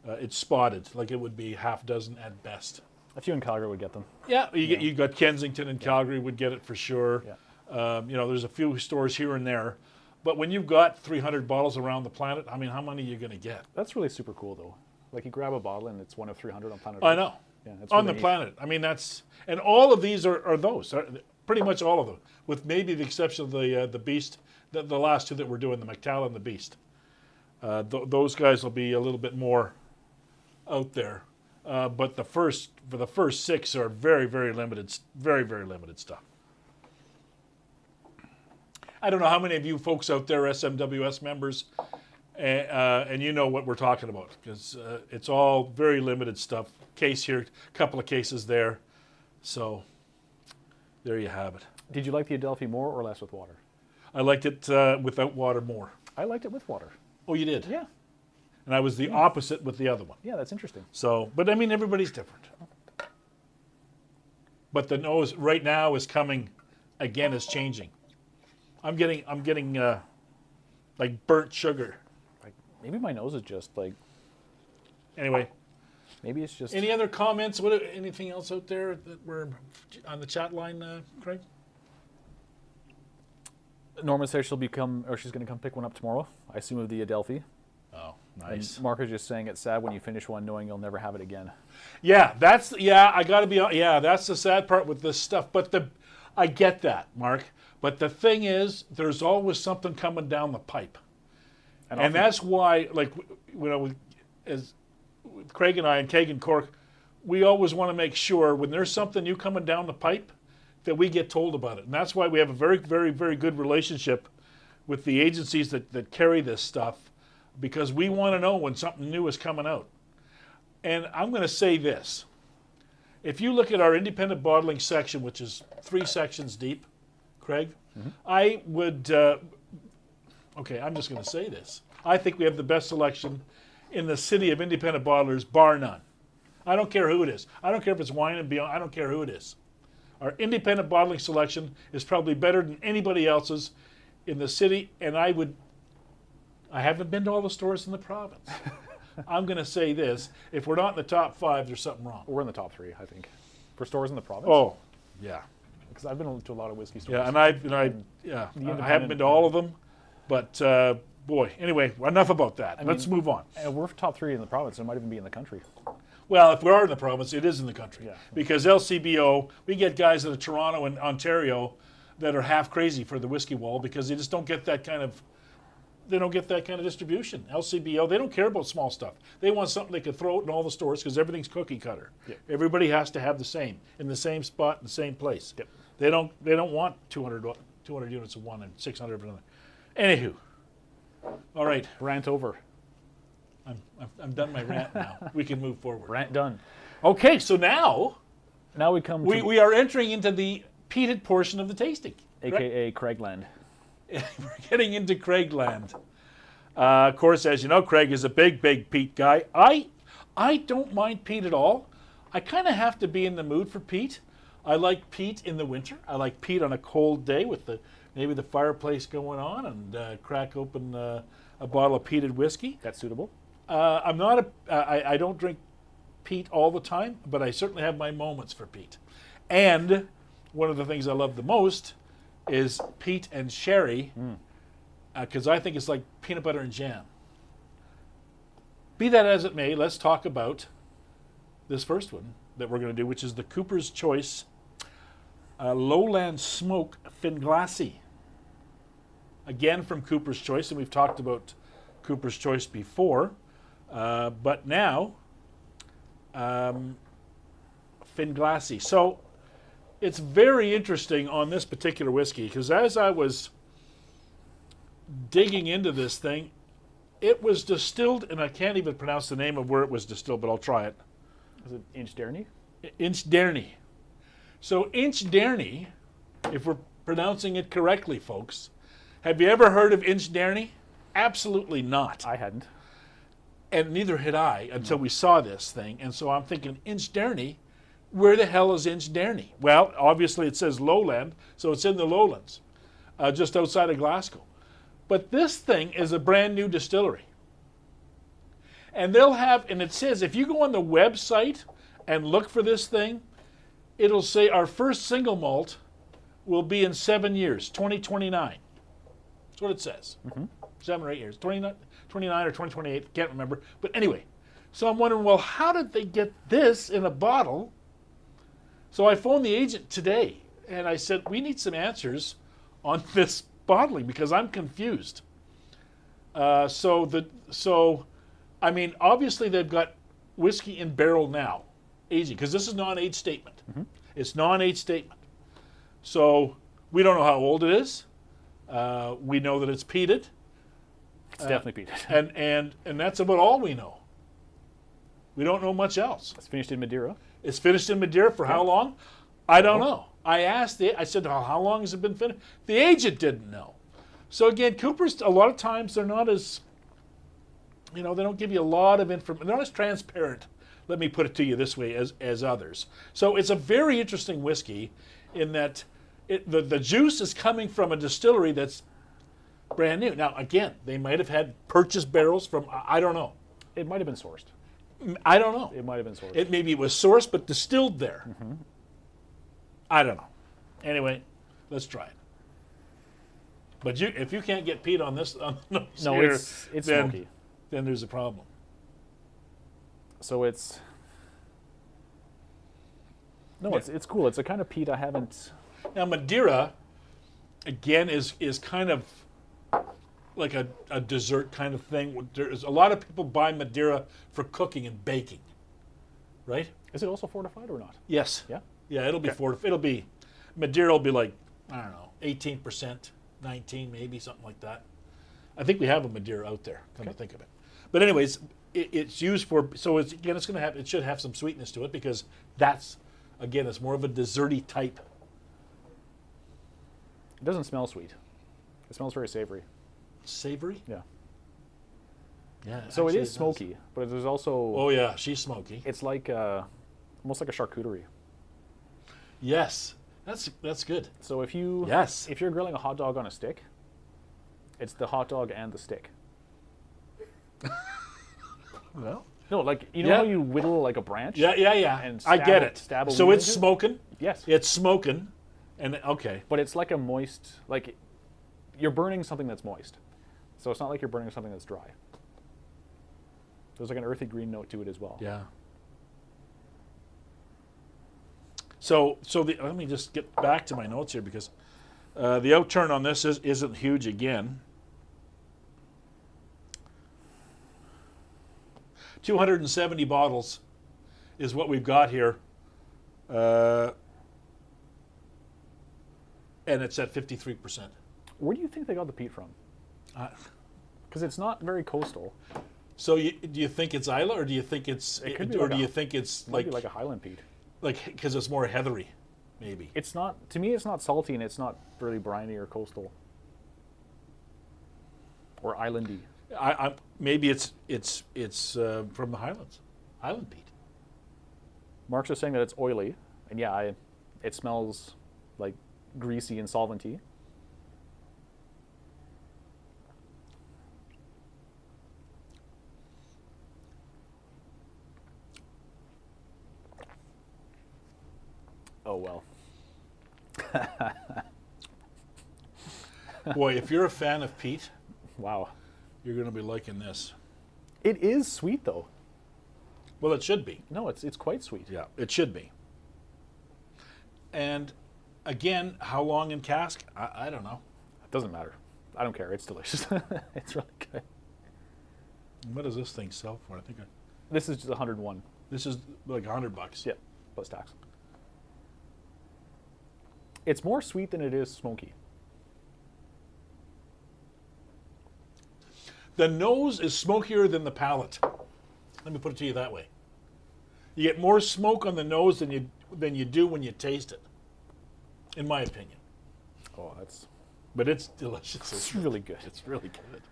It's spotted, like it would be half dozen at best. A few in Calgary would get them. Yeah, you got Kensington and Calgary would get it for sure. Yeah. There's a few stores here and there, but when you've got 300 bottles around the planet, I mean, how many are you going to get? That's really super cool, though. Like, you grab a bottle and it's one of 300 on planet Earth. I know. Yeah, that's on really the neat. planet. I mean, and all of these are those. Pretty much all of them, with maybe the exception of the Beast, the last two that we're doing, the McTall and the Beast. Those guys will be a little bit more out there. But the first 6 are very, very limited, very, very limited stuff. I don't know how many of you folks out there are SMWS members, and you know what we're talking about, because it's all very limited stuff. Case here, a couple of cases there. So there you have it. Did you like the Adelphi more or less with water? I liked it without water more. I liked it with water. Oh, you did? Yeah. And I was the opposite with the other one. Yeah, that's interesting. So, but I mean, everybody's different. But the nose right now is coming, again, is changing. I'm getting like burnt sugar. Like, maybe my nose is just like. Anyway. Maybe it's just. Any other comments? Anything else out there that we're on the chat line, Craig? Norma says she's going to come pick one up tomorrow. I assume of the Adelphi. Oh, nice. And Mark is just saying it's sad when you finish one knowing you'll never have it again. Yeah, that's the sad part with this stuff. But I get that, Mark. But the thing is, there's always something coming down the pipe, and that's why, like, as Craig and I and Keg N Cork, we always want to make sure when there's something new coming down the pipe that we get told about it. And that's why we have a very, very, very good relationship with the agencies that carry this stuff, because we want to know when something new is coming out. And I'm going to say this. If you look at our independent bottling section, which is 3 sections deep, Craig, I would, I'm just going to say this. I think we have the best selection in the city of independent bottlers, bar none. I don't care who it is. I don't care if it's wine and beyond. I don't care who it is. Our independent bottling selection is probably better than anybody else's in the city, and I haven't been to all the stores in the province. I'm going to say this. If we're not in the top 5, there's something wrong. We're in the top 3, I think. For stores in the province? Oh, yeah. Because I've been to a lot of whiskey stores. Yeah, and I haven't been to all of them, but boy, anyway, enough about that. Let's move on. And we're top 3 in the province. It might even be in the country. Well, if we are in the province, it is in the country. Yeah. Because LCBO, we get guys out of Toronto and Ontario that are half crazy for the whiskey wall because they just don't get that kind of distribution. LCBO, they don't care about small stuff. They want something they can throw out in all the stores because everything's cookie cutter. Yep. Everybody has to have the same, in the same spot, in the same place. Yep. They don't want 200 units of one and 600 of another. Anywho, all right. Rant over. I'm done my rant now. We can move forward. Rant done. Okay, so now we come to... we are entering into the peated portion of the tasting. AKA Craigland. we're getting into Craigland. Of course, as you know, Craig is a big peat guy. I don't mind peat at all. I kind of have to be in the mood for peat. I like peat in the winter. I like peat on a cold day with maybe the fireplace going on and crack open a bottle of peated whiskey. That's suitable. I'm not I don't drink peat all the time, but I certainly have my moments for peat. And one of the things I love the most is peat and sherry, because I think it's like peanut butter and jam. Be that as it may, let's talk about this first one that we're going to do, which is the Cooper's Choice Lowland Smoke Finglassie. Again from Cooper's Choice, and we've talked about Cooper's Choice before, but now Finglassie. So it's very interesting on this particular whiskey, because as I was digging into this thing, it was distilled, and I can't even pronounce the name of where it was distilled, but I'll try it. Is it Inchderny? Inchderny. So Inchderny, if we're pronouncing it correctly, folks, have you ever heard of Inchderny? Absolutely not. I hadn't. And neither had I until we saw this thing. And so I'm thinking, Inchderny, where the hell is Inchderny? Well, obviously it says lowland, so it's in the lowlands, just outside of Glasgow. But this thing is a brand new distillery. And they'll have, and it says, if you go on the website and look for this thing, it'll say our first single malt will be in 7 years, 2029. That's what it says. 7 or 8 years, 29 or 2028, can't remember. But anyway, so I'm wondering, well, how did they get this in a bottle? So I phoned the agent today, and I said, we need some answers on this bottling because I'm confused. I mean, obviously they've got whiskey in barrel now, aging, because this is non-age statement. It's non-age statement. So we don't know how old it is. We know that it's peated. It's definitely peated. And that's about all we know. We don't know much else. It's finished in Madeira. It's finished in Madeira for how long? I don't know. I asked I said, how long has it been finished? The agent didn't know. So again, Cooper's, a lot of times they're not as, they don't give you a lot of information. They're not as transparent, let me put it to you this way, as others. So it's a very interesting whiskey in that the juice is coming from a distillery that's brand new. Now, again, they might have had purchased barrels from, I don't know. It might have been sourced. I don't know. It might have been sourced. Maybe it was sourced but distilled there. I don't know. Anyway, let's try it. But if you can't get peat on this, no, here, it's then, smoky. Then there's a problem. So it's it's cool. It's a kind of peat I haven't. Now Madeira, again, is kind of like a dessert kind of thing. There's a lot of people buy Madeira for cooking and baking, right? Is it also fortified or not? Yes. Yeah. Yeah, it'll be it'll be Madeira will be like, I don't know, 18%, 19 maybe, something like that. I think we have a Madeira out there, come to think of it. But anyways, it's used for, so it's going to have, it should have some sweetness to it because that's, again, it's more of a desserty type. It doesn't smell sweet. It smells very savory. Savory? Yeah. Yeah. So it is smoky, but there's also. Oh yeah, she's smoky. It's like almost like a charcuterie. Yes, that's good. So if you're grilling a hot dog on a stick, it's the hot dog and the stick. Well, no, like you know how you whittle like a branch. Yeah. And I get it. Stab a so weed it's into it? smoking. Yes. It's smoking, and okay. But it's like a moist, like you're burning something that's moist. So it's not like you're burning something that's dry. There's like an earthy green note to it as well. Yeah. So let me just get back to my notes here because the outturn on this isn't huge again. 270 bottles is what we've got here, and it's at 53%. Where do you think they got the peat from? Because it's not very coastal. So do you think it's Isla, or do you think it's, do you think it's like a Highland peat? Like because it's more heathery, maybe. It's not, to me. It's not salty and it's not really briny or coastal. Or islandy. Maybe it's from the Highlands, Island peat. Mark's just saying that it's oily, and yeah, it smells like greasy and solventy. Oh well. Boy, if you're a fan of peat, Wow. you're going to be liking this. It is sweet though. Well, it should be. No, it's quite sweet. Yeah, it should be. And again, how long in cask? I don't know. It doesn't matter. I don't care. It's delicious. It's really good. What does this thing sell for? I think This is just 101. this is like $100. Yeah, plus tax. It's more sweet than it is smoky. The nose is smokier than the palate. Let me put it to you that way. You get more smoke on the nose than you do when you taste it, in my opinion. Oh, that's But it's delicious. it's really good. It's really good.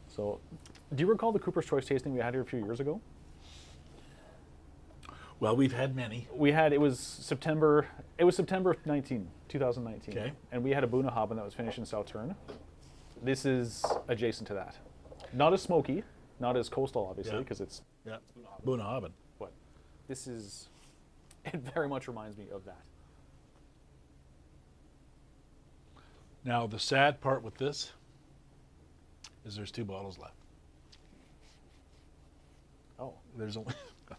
So, do you recall the Cooper's Choice tasting we had here a few years ago? Well, we've had many. We had it was September 2019, Okay. and we had a Bunnahabhain that was finished in Southturn. This is adjacent to that. Not as smoky, not as coastal, obviously, Yeah. because it's Yeah. Bunnahabhain. what this is. It very much reminds me of that. Now, the sad part with this is there's 2 bottles left. Oh, There's only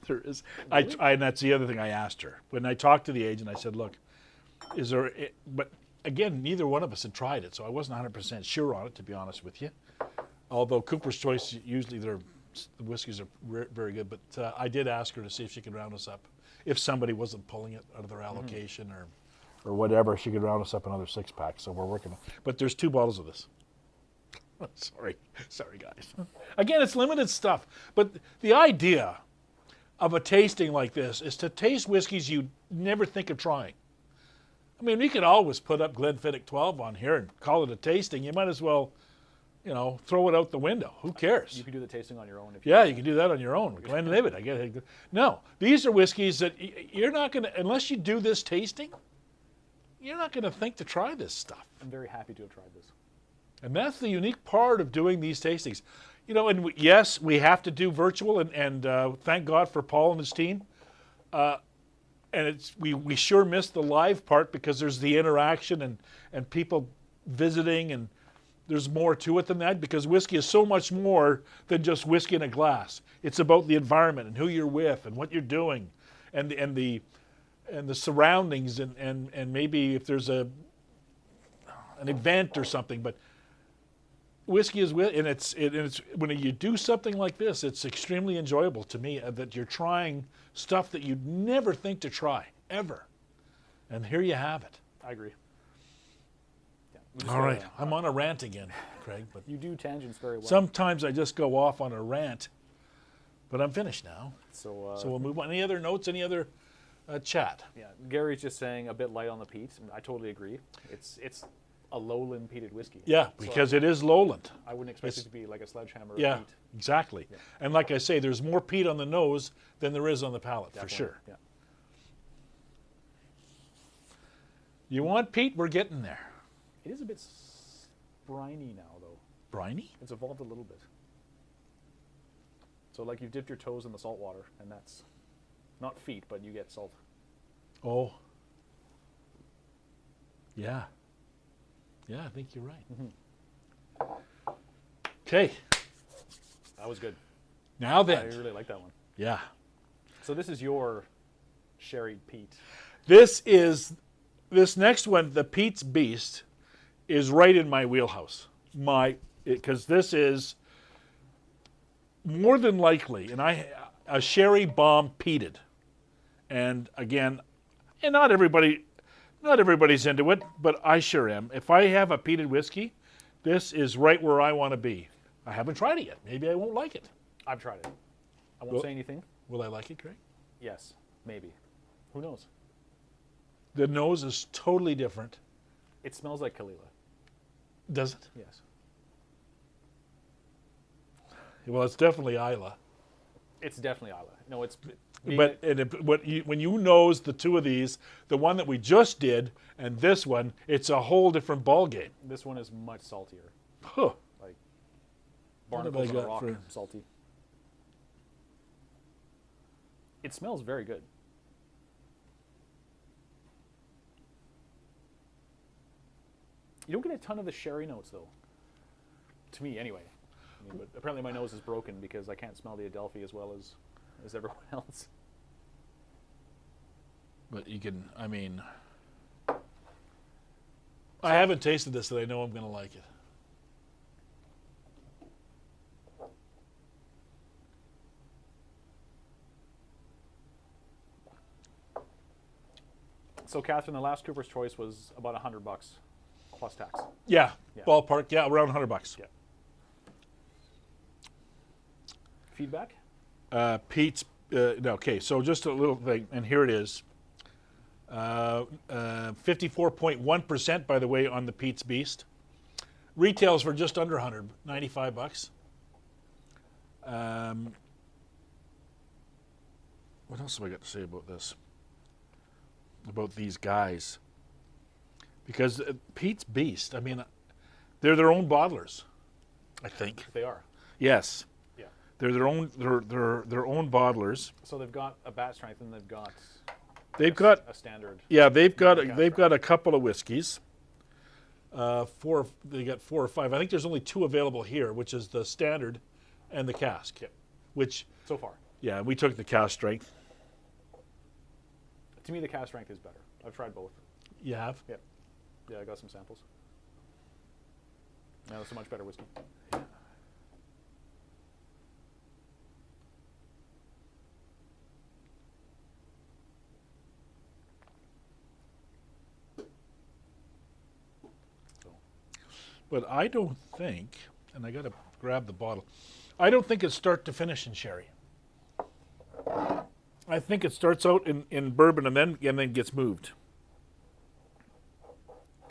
there is. And that's the other thing I asked her when I talked to the agent. I said, "Look, is there?" But again, neither one of us had tried it, so I wasn't 100% sure on it, to be honest with you. Although Cooper's Choice usually the whiskeys are very good, but I did ask her to see if she could round us up if somebody wasn't pulling it out of their allocation or whatever. She could round us up another 6-pack. So we're working. But there's 2 bottles of this. Sorry, guys. Again, it's limited stuff. But the idea of a tasting like this is to taste whiskeys you never think of trying. I mean, we could always put up Glenfiddich 12 on here and call it a tasting. You might as well, throw it out the window. Who cares? you can do the tasting on your own. If Yeah, you can do that on your own. Glenlivet, I get it. No, these are whiskeys that you're not going to, unless you do this tasting, you're not going to think to try this stuff. I'm very happy to have tried this. And that's the unique part of doing these tastings. And yes, we have to do virtual, and thank God for Paul and his team. And we sure miss the live part because there's the interaction and people visiting, and there's more to it than that because whiskey is so much more than just whiskey in a glass. It's about the environment and who you're with and what you're doing, and the surroundings and maybe if there's an event or something. But whiskey is and it's when you do something like this, it's extremely enjoyable to me that you're trying stuff that you'd never think to try ever, and here you have it. I agree. All right, I'm on a rant again, Craig. But You do tangents very well. sometimes I just go off on a rant. But I'm finished now, So so we'll move on. Any other notes? Any other chat? yeah, Gary's just saying a bit light on the peat. And I totally agree. It's a lowland peated whiskey. Yeah, because it is lowland. I wouldn't expect it to be like a sledgehammer. Yeah, Peat. exactly. Yeah. And like I say, there's more peat on the nose than there is on the palate, for Definitely. sure. Yeah. You want peat? We're getting there. It is a bit briny now, though. Briny? It's evolved a little bit. So, like, you've dipped your toes in the salt water, and that's not feet, but you get salt. Oh. Yeah. Yeah, I think you're right. Okay. That was good. Now I then. really like that one. Yeah. So this is your sherry peat. This next one, the Pete's Beast, is right in my wheelhouse. Because this is more than likely, a sherry bomb peated. And again, and not everybody's into it, but I sure am. If I have a peated whiskey, this is right where I want to be. I haven't tried it yet. Maybe I won't like it. I've tried it. I won't Well- say anything. Will I like it, Craig? Yes, maybe. Who knows? The nose is totally different. It smells like Kalila. Does it? Yes. Well, it's definitely Isla. It's definitely Isla. No, it's. But when you nose the two of these, the one that we just did and this one, it's a whole different ball game. This one is much saltier. Huh. Like What have barnacles I on a got rock, for- salty. It smells very good. You don't get a ton of the sherry notes, though. To me, anyway. I mean, but apparently my nose is broken because I can't smell the Adelphi as well as everyone else. But you can, I mean, I haven't tasted this, and I know I'm going to like it. So, Catherine, the last Cooper's Choice was about $100 plus tax. Yeah, Yeah. ballpark. Yeah, around $100. Yeah. Feedback? Pete's. No, okay, so just a little thing, and here it is. 54.1%, by the way, on the Pete's Beast. Retails for just under 100, $95. What else have I got to say about this? About these guys? Because Pete's Beast, I mean, they're their own bottlers, I think. They are. Yes, Yeah. they're their own. They're their own bottlers. So they've got a bat strength and they've got a standard. Yeah, they've got Cask a couple of whiskeys. They got 4 or 5. I think there's only 2 available here, which is the standard and the cask. Yep. Which, So far. yeah, we took the cask strength. To me, the cast strength is better. I've tried both. You have? Yep. Yeah, I got some samples. Now it's a much better whiskey. But I don't think, and I got to grab the bottle, I don't think it's start to finish in sherry. I think it starts out in bourbon and then gets moved.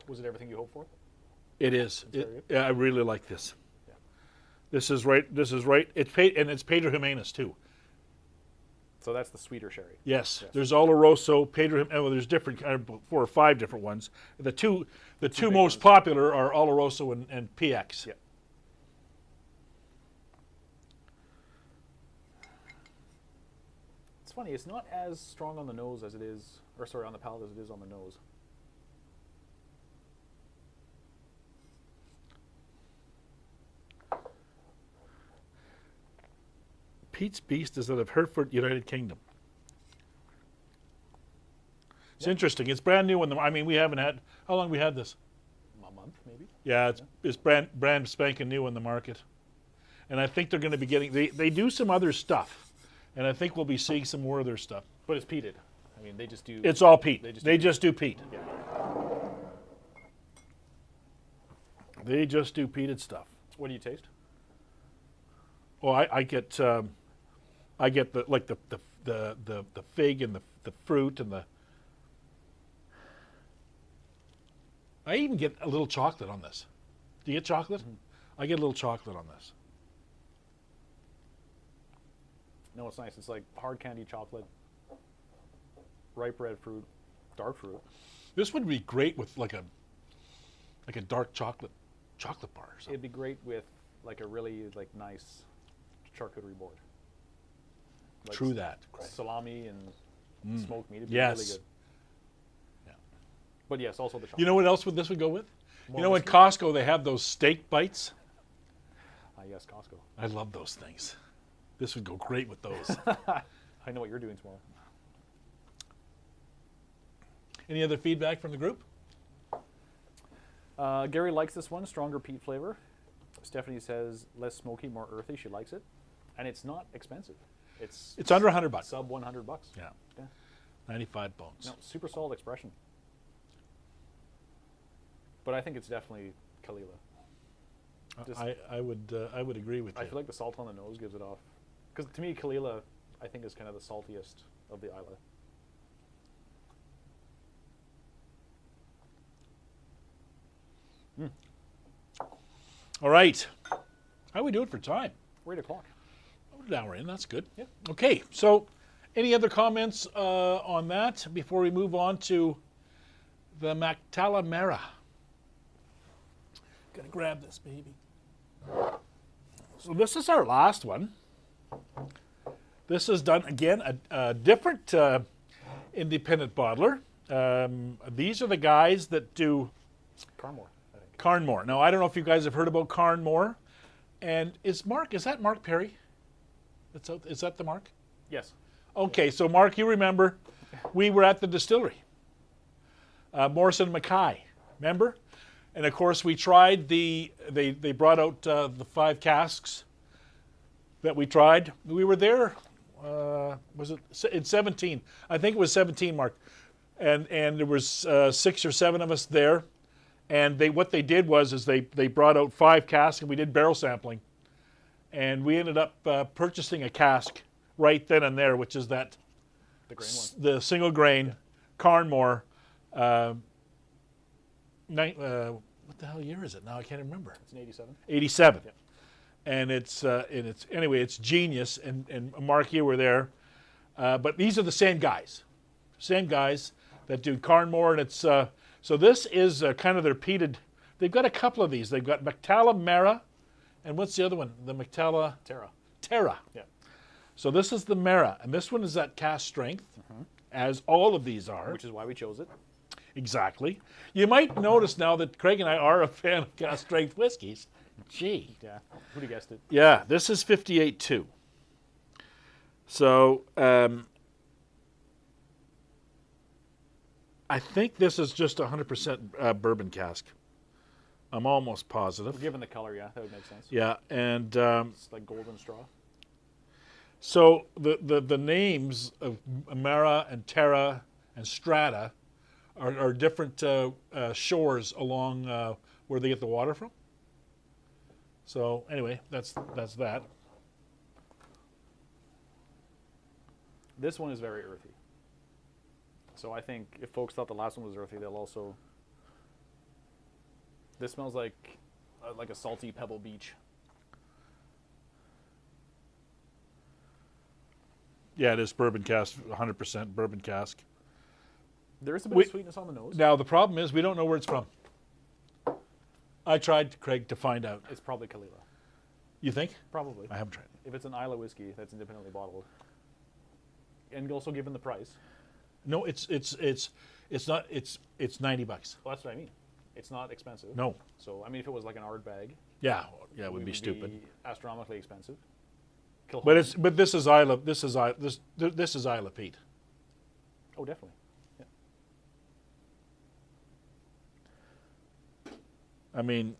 Was it everything you hoped for? It is. very good. Yeah, I really like this. Yeah. This is right. This is right. It's Pedro Jimenez too. So that's the sweeter sherry. Yes. Yes. There's Oloroso, Pedro. Well, there's different, 4 or 5 different ones. The two big most ones. popular are Oloroso and PX. Yep. It's funny. It's not as strong on the nose as it is, or sorry, on the palate as it is on the nose. Pete's Beast is out of Hertford, United Kingdom. It's interesting. It's brand new. I mean, we haven't had. How long have we had this? A month, maybe. Yeah, it's brand spanking new in the market, and I think they're going to be getting. They do some other stuff, and I think we'll be seeing some more of their stuff. But it's peated. I mean, they just do. It's all peat. They just They do just do peat. Yeah. They just do peated stuff. What do you taste? Oh, I get the fig and the fruit and the. I even get a little chocolate on this. Do you get chocolate? I get a little chocolate on this. No, it's nice. It's like hard candy chocolate, ripe red fruit, dark fruit. This would be great with like a dark chocolate bar or something. It'd be great with like a really like nice charcuterie board. Like True that. Salami and smoked meat. It'd be Yes. really good. Yeah. But yes, also the chocolate. You know what else this would go with? More You know, in whiskey? Costco they have those steak bites. Yes, Costco. I love those things. This would go great with those. I know what you're doing tomorrow. Any other feedback from the group? Gary likes this one, stronger peat flavor. Stephanie says less smoky, more earthy. She likes it, and it's not expensive. It's It's under $100. sub $100. Yeah. Yeah. 95 bones. No, super solid expression. But I think it's definitely Kalila. Just- I would agree with you. I feel like the salt on the nose gives it off. Because to me, Kalila, I think, is kind of the saltiest of the Isla. All right. How we doing for time? We're 8 o'clock. An hour in, that's good. Yeah. Okay, so any other comments on that before we move on to the Mactalamera? Gonna grab this baby. So this is our last one. This is done again a different independent bottler. These are the guys that do Carnmore, I think. Carnmore. Now I don't know if you guys have heard about Carnmore. And is that Mark Perry? Is that the Mark? Yes. Okay, so Mark, you remember we were at the distillery, Morrison Mackay, remember? And of course we tried they brought out the 5 casks that we tried. We were there, was it in 17? I think it was 17, Mark. And there was 6 or 7 of us there. And what they did was they brought out 5 casks and we did barrel sampling. And we ended up purchasing a cask right then and there, which is that The grain one. the single grain Carnmore. What the hell year is it now? I can't remember. It's an 87. 87. Yep. And it's anyway, it's genius. And Mark, you were there. But these are the same guys that do Carnmore, and it's so this is kind of their peated. They've got a couple of these. They've got Mactalamera, and what's the other one? The Terra. Yeah. So this is the Mera, and this one is at cask strength, as all of these are. Which is why we chose it. Exactly. You might notice now that Craig and I are a fan of cask strength whiskeys. Gee. Yeah. Who'd have guessed it? Yeah, this is 58.2. So I think this is just 100% bourbon cask. I'm almost positive. Given the color, yeah, that would make sense. Yeah, and It's like golden straw. so the names of Mara and Terra and Strata are different shores along where they get the water from. So anyway, that's that. This one is very earthy. So I think if folks thought the last one was earthy, they'll also... This smells like a salty Pebble Beach. Yeah, it is bourbon cask, 100% bourbon cask. There is a bit of sweetness on the nose. Now the problem is we don't know where it's from. I tried, Craig, to find out. It's probably Kalila. You think? Probably. I haven't tried. If it's an Isla whiskey that's independently bottled. And also given the price. No, it's not. It's $90. Well, that's what I mean. It's not expensive. No. So, I mean, if it was like an Ard bag, Yeah, it would be stupid. Astronomically expensive. But this is Isla. This is Isla Pete. Oh, definitely. Yeah. I mean,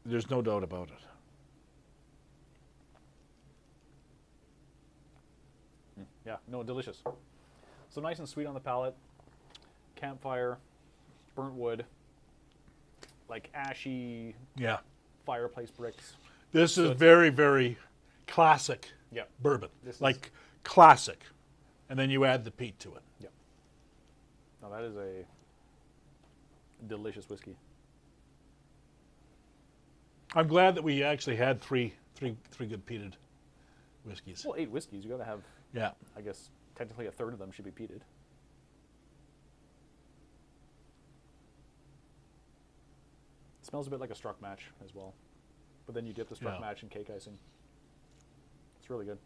there's no doubt about it. Yeah, no, delicious. So nice and sweet on the palate. Campfire, burnt wood, like ashy Yeah. fireplace bricks. This is very, very classic Yeah. bourbon. This is- Like classic. And then you add the peat to it. Yeah. Now that is a delicious whiskey. I'm glad that we actually had three good peated whiskeys. Well, 8 whiskeys, you got to have, Yeah. I guess, technically a third of them should be peated. It smells a bit like a struck match as well. But then you dip the struck Yeah. match in cake icing. It's really good.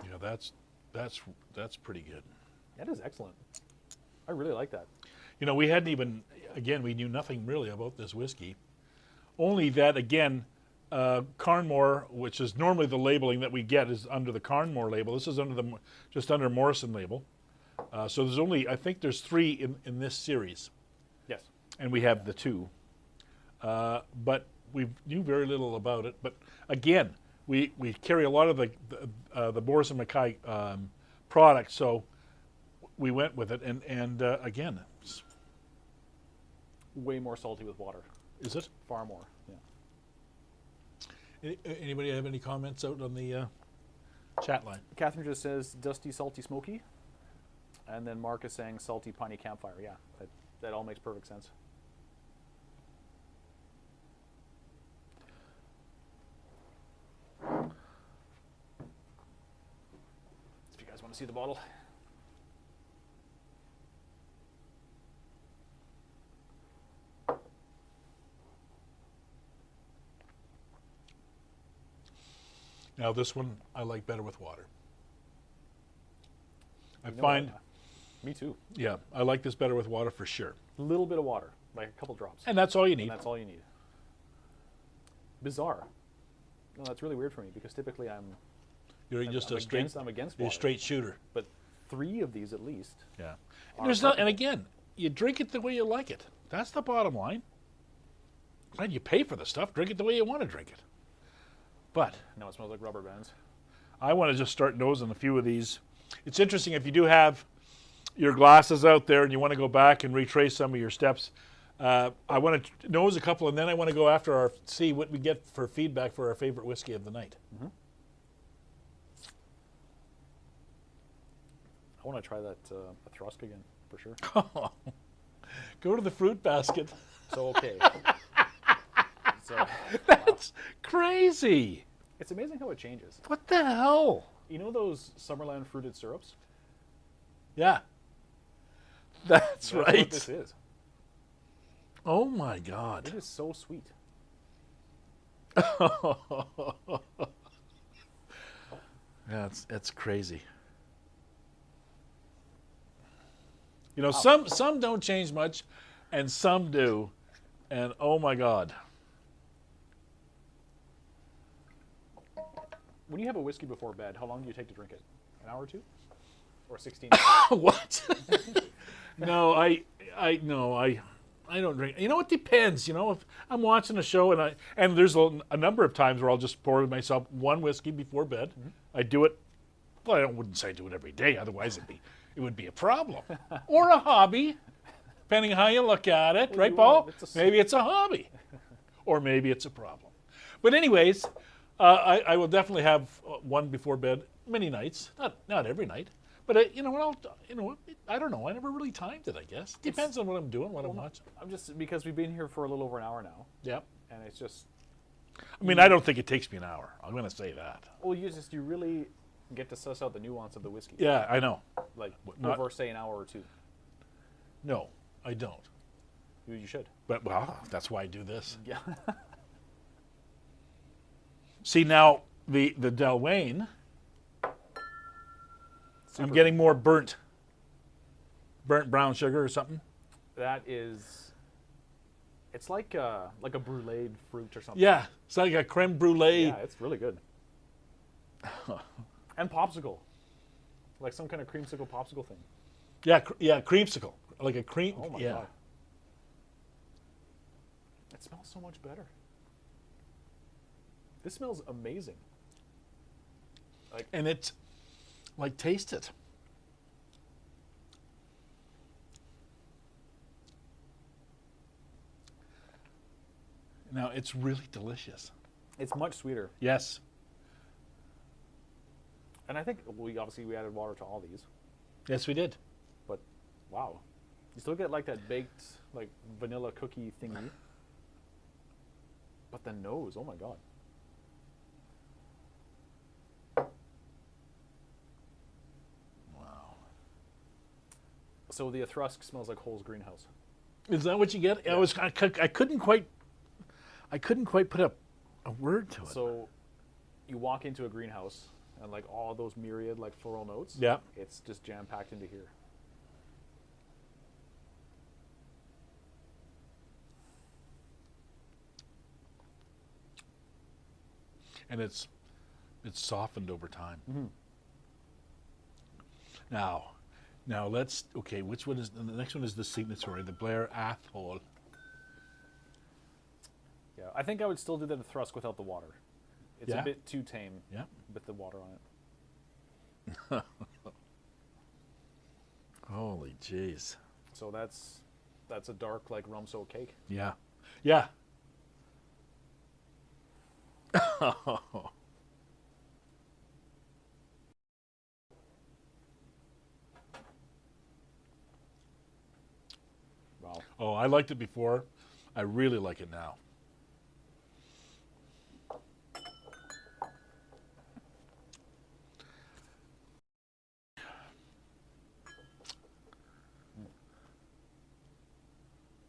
Yeah, that's pretty good. That is excellent. I really like that. You know, we hadn't even, again, we knew nothing really about this whiskey. Only that, again, Carnmore, which is normally the labeling that we get, is under the Carnmore label. This is under just under Morrison label. So there's only, I think there's 3 in this series, Yes. and we have the 2. But we knew very little about it. But again, we carry a lot of the Morrison Mackay products, so we went with it. And again, Way more salty with water. is it? Far more. Yeah. Anybody have any comments out on the chat line? Catherine just says dusty, salty, smoky. And then Mark is saying salty, piney campfire. Yeah, that all makes perfect sense. see the bottle. Now this one I like better with water. I You know find, what? Me too. yeah, I like this better with water for sure. A little bit of water, like a couple drops. And that's all you need. And that's all you need. Bizarre. No, that's really weird for me because typically I'm Just I'm a straight, I'm against you're water. a straight shooter. But 3 of these at least. Yeah. Are There's not, and preferable. again, you drink it the way you like it. That's the bottom line. And you pay for the stuff, drink it the way you want to drink it. But No, it smells like rubber bands. I want to just start nosing a few of these. It's interesting if you do have your glasses out there and you want to go back and retrace some of your steps. I want to nose a couple, and then I want to go after see what we get for feedback for our favorite whiskey of the night. I want to try that Thrusk again, for sure. Go to the fruit basket. So, okay. So, That's crazy. it's amazing how it changes. What the hell? You know those Summerland fruited syrups? Yeah. That's That's right. what this is. Oh my God. It is so sweet. Yeah, it's crazy. You know, some don't change much, and some do, and oh my God. When you have a whiskey before bed, how long do you take to drink it? An hour or 2? Or 16? What? No, I don't drink. You know, it depends. You know, if I'm watching a show and there's a number of times where I'll just pour myself one whiskey before bed. I do it. Well, I wouldn't say I do it every day. Otherwise, it would be a problem or a hobby, depending on how you look at it, Well, right, you Paul? want- it's a- Maybe it's a hobby, or maybe it's a problem. But anyways, I will definitely have one before bed many nights. Not every night. But you know what? I don't know. I never really timed it. I guess depends on what I'm doing, what I'm watching. I'm just, because we've been here for a little over an hour now, Yeah. and it's just, I mean, I don't think it takes me an hour. I'm going to say that. well, you really get to suss out the nuance of the whiskey. Yeah, I know. Like, not- over, say, an hour or 2. No, I don't. You should. But well, that's why I do this. Yeah. See now the Delwayne. I'm getting more burnt brown sugar or something. That is, it's like a brulee fruit or something. Yeah, it's like a creme brulee. Yeah, it's really good. And popsicle. Like some kind of creamsicle popsicle thing. Yeah, yeah, creamsicle, like a cream. Oh my yeah. God. It smells so much better. This smells amazing. And it's like, taste it. Now it's really delicious. It's much sweeter. Yes. And I think we added water to all these. Yes, we did. But wow. You still get like that baked like vanilla cookie thingy. But the nose, oh my God. Wow. So the Thrusk smells like Hole's greenhouse. Is that what you get? Yeah. I couldn't quite put a word to it. So you walk into a greenhouse and like all those myriad like floral notes. Yeah. It's just jam packed into here. And it's softened over time. Mm-hmm. Now let's which one is the next one? Is the signatory, the Blair Athol. Yeah, I think I would still do the Thrusk without the water. It's Yeah? a bit too tame Yeah. with the water on it. Holy jeez. So that's a dark like rum soaked cake. Yeah. Yeah. Wow. Oh, I liked it before. I really like it now.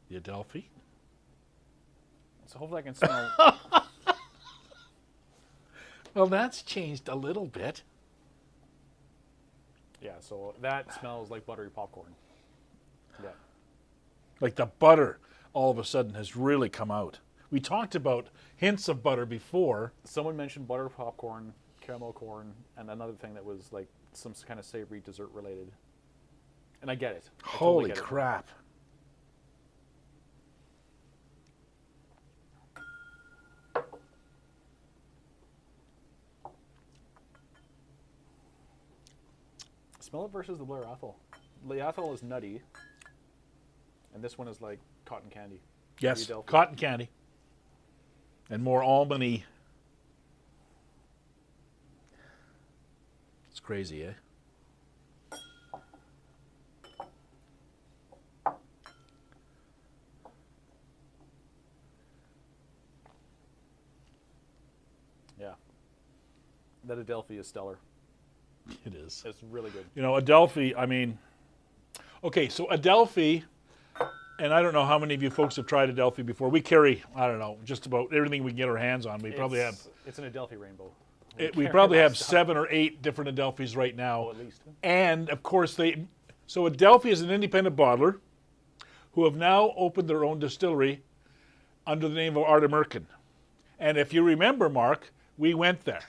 The Adelphi. So hopefully I can smell. Well, that's changed a little bit. Yeah, so that smells like buttery popcorn. Yeah. Like the butter all of a sudden has really come out. We talked about hints of butter before. Someone mentioned butter popcorn, caramel corn, and another thing that was like some kind of savory dessert related. And I get it. I totally Holy get it. crap. Smell it versus the Blair Athol. The Athol is nutty, and this one is like cotton candy. Yes, The Adelphi. cotton candy. And more almondy. It's crazy, eh? Yeah. That Adelphi is stellar. It is. It's really good. You know, Adelphi, I mean, okay, so Adelphi, and I don't know how many of you folks have tried Adelphi before. We carry, I don't know, just about everything we can get our hands on. We probably have. It's an Adelphi rainbow. We probably have 7 or 8 different Adelphis right now. Oh, at least. And of course, so Adelphi is an independent bottler who have now opened their own distillery under the name of Ardmurchan. And if you remember, Mark, we went there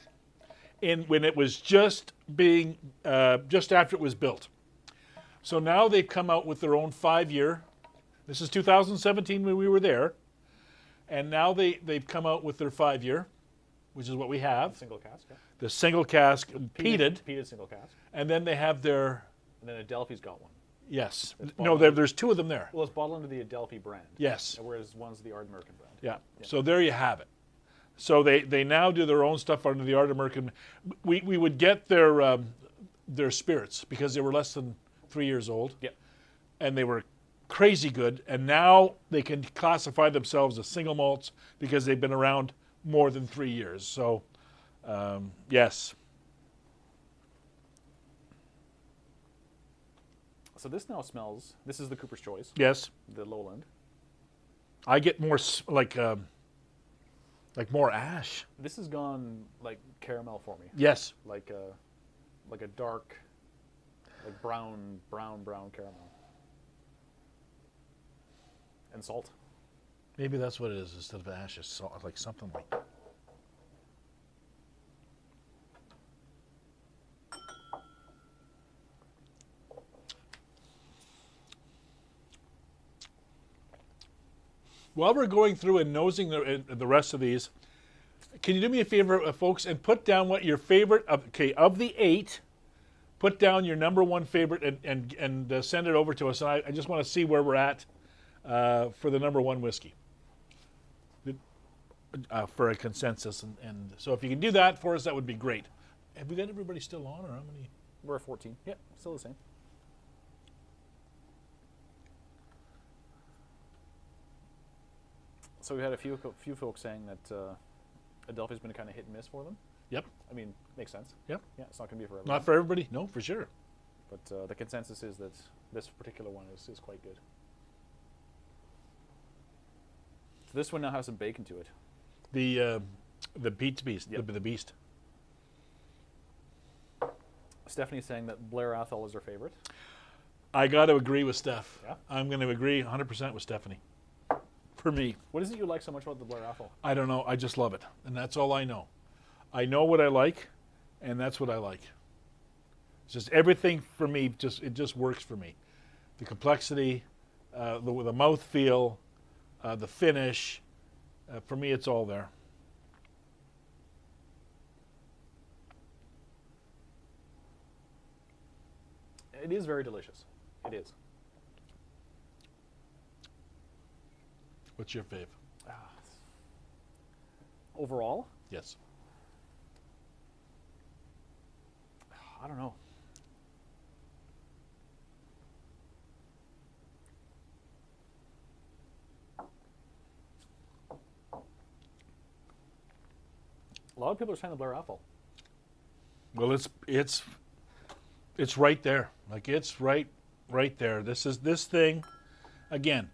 when it was just after it was built. So now they've come out with their own 5-year. This is 2017 when we were there. And now they've come out with their 5-year, which is what we have. Single cask, yeah. The single cask, peated. Peated single cask. And then they have their, And then Adelphi's got one. yes. It's No, bottled. there's 2 of them there. Well, it's bottled under the Adelphi brand. Yes. Whereas one's the Ardmurchan brand. Yeah. So there you have it. So they now do their own stuff under the Ardmurchan. We would get their spirits because they were less than 3 years old. Yep. And they were crazy good. And now they can classify themselves as single malts because they've been around more than 3 years. So, yes. So this now smells, this is the Cooper's Choice, Yes. the Lowland. I get more like more ash. This has gone like caramel for me. Yes. Like a dark, like brown caramel. And salt. Maybe that's what it is instead of ash. It's salt, like something like that. While we're going through and nosing the rest of these, can you do me a favor, folks, and put down what your favorite of the 8? Put down your number 1 favorite and send it over to us. And I just want to see where we're at for the number 1 whiskey for a consensus. And so if you can do that for us, that would be great. Have we got everybody still on, or how many? We're at 14. Yeah, still the same. So we had a few folks saying that Adelphi's been kind of hit and miss for them. Yep. I mean, makes sense. Yep. Yeah, it's not going to be for everyone. Not for everybody? No, for sure. But the consensus is that this particular one is quite good. So this one now has some bacon to it. The Beast, Yep. the Beast. Stephanie's saying that Blair Athol is her favorite. I got to agree with Steph. Yeah? I'm going to agree 100% with Stephanie. For me, What is it you like so much about the Blair Athol? I don't know. I just love it, and that's all I know. I know what I like, and that's what I like. It's just everything for me. It just works for me. The complexity, the mouthfeel, the finish. For me, it's all there. It is very delicious. It is. What's your fave? Overall, Yes. I don't know. A lot of people are saying the Blair Athol. Well, it's right there. Like it's right there. This thing, again,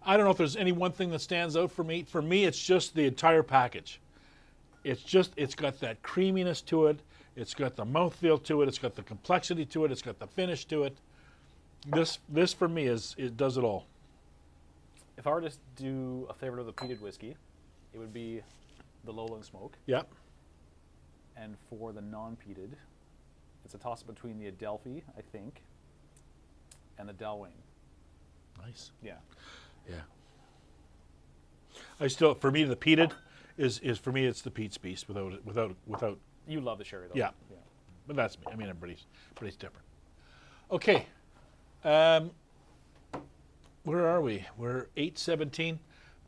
I don't know if there's any one thing that stands out for me. For me, it's just the entire package. It's got that creaminess to it. It's got the mouthfeel to it. It's got the complexity to it. It's got the finish to it. This for me it does it all. If I were to do a favorite of the peated whiskey, it would be the Lowland Smoke. Yep. And for the non-peated, it's a toss between the Adelphi, I think, and the Delwyn. Nice. Yeah. Yeah. For me, the peated is for me, it's the Pete's Beast without. You love the sherry, though. Yeah. But that's me. I mean, everybody's different. Okay. Where are we? We're 8:17,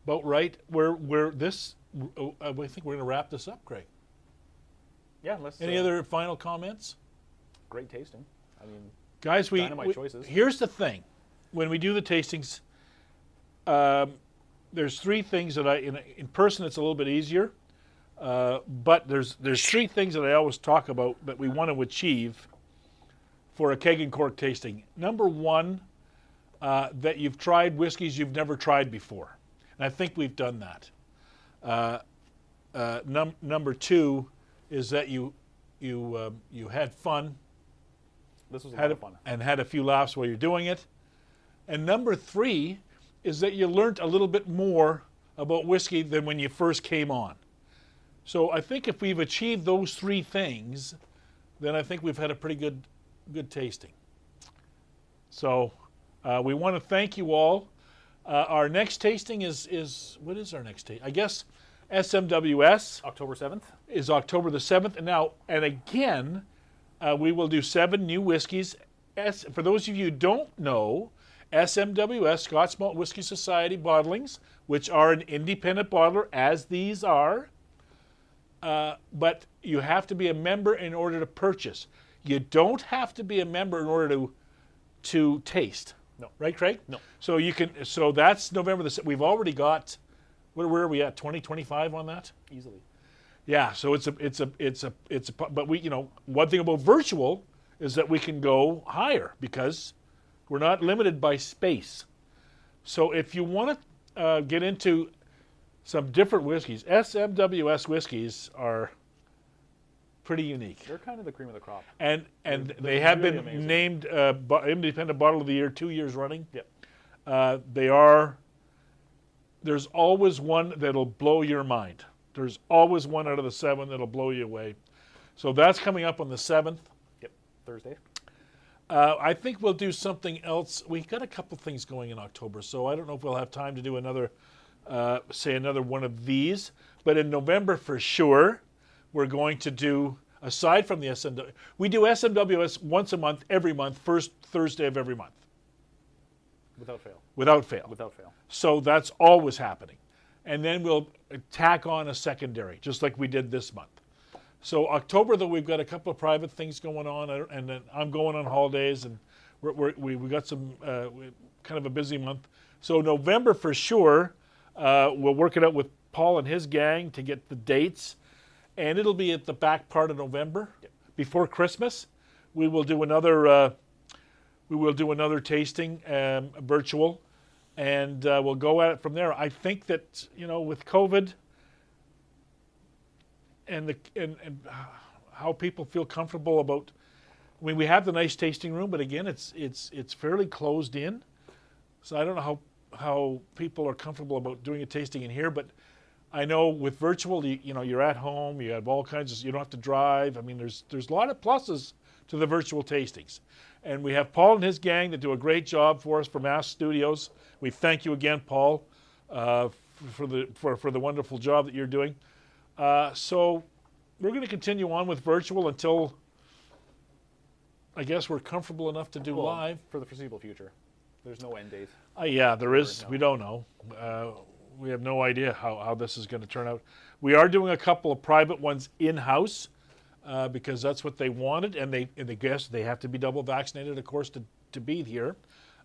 about right. I think we're going to wrap this up, Craig. Yeah. Let's. Any other final comments? Great tasting. I mean, guys, dynamite choices. Here's the thing: when we do the tastings, there's three things that in person it's a little bit easier, but there's three things that I always talk about that we want to achieve for a Keg N Cork tasting. Number one, that you've tried whiskeys you've never tried before, and I think we've done that. Number two is that you had fun. This was a lot of fun. And had a few laughs while you're doing it. And number three is that you learned a little bit more about whiskey than when you first came on. So I think if we've achieved those three things, then I think we've had a pretty good tasting. So we want to thank you all. Our next tasting is what is our next tasting? I guess SMWS. October 7th. Is October the 7th. And again, we will do 7 new whiskeys. For those of you who don't know, SMWS, Scotch Malt Whisky Society bottlings, which are an independent bottler, as these are, but you have to be a member in order to purchase. You don't have to be a member in order to taste. No. Right, Craig? No. So you can. So that's November the 7th. We've already got. Where are we at? 2025 on that? Easily. Yeah. So but we, one thing about virtual is that we can go higher because we're not limited by space. So if you want to get into some different whiskeys, SMWS whiskeys are pretty unique. They're kind of the cream of the crop. And They're they have really been amazing. named Independent Bottle of the Year 2 years running. Yep. There's always one that'll blow your mind. There's always one out of the 7 that'll blow you away. So that's coming up on the 7th. Yep. Thursday. I think we'll do something else. We've got a couple things going in October, so I don't know if we'll have time to do another one of these. But in November for sure, we're going to do, aside from the SMWS, we do SMWS once a month, every month, first Thursday of every month. Without fail. Without fail. Without fail. So that's always happening. And then we'll tack on a secondary, just like we did this month. So October, though, we've got a couple of private things going on, and then I'm going on holidays, and we got some kind of a busy month. So November for sure, we'll work it out with Paul and his gang to get the dates, and it'll be at the back part of November, before Christmas. We will do another tasting, virtual, and we'll go at it from there. I think that with COVID. And how people feel comfortable about. I mean, we have the nice tasting room, but again, it's fairly closed in. So I don't know how people are comfortable about doing a tasting in here, but I know with virtual, you're at home, you have all kinds of. You don't have to drive. I mean, there's a lot of pluses to the virtual tastings, and we have Paul and his gang that do a great job for us for Mass Studios. We thank you again, Paul, for the wonderful job that you're doing. So we're going to continue on with virtual until I guess we're comfortable enough to do live. For the foreseeable future. There's no end date. Yeah, there is. We don't know. We have no idea how this is going to turn out. We are doing a couple of private ones in-house because that's what they wanted, and they guess they have to be double vaccinated, of course, to be here.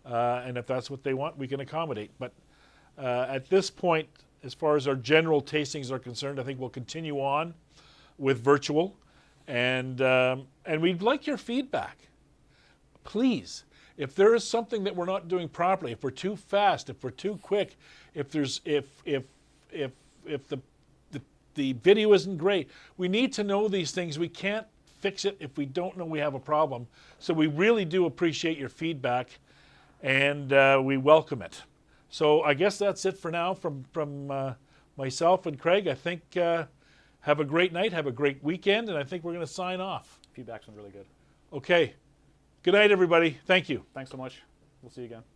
And if that's what they want, we can accommodate. But at this point, as far as our general tastings are concerned, I think we'll continue on with virtual, and we'd like your feedback. Please, If there is something that we're not doing properly, if we're too fast, if we're too quick, if the video isn't great, we need to know these things. We can't fix it if we don't know we have a problem. So we really do appreciate your feedback, and we welcome it. So I guess that's it for now from myself and Craig. I think have a great night, have a great weekend, and I think we're going to sign off. Feedback's been really good. Okay. Good night, everybody. Thank you. Thanks so much. We'll see you again.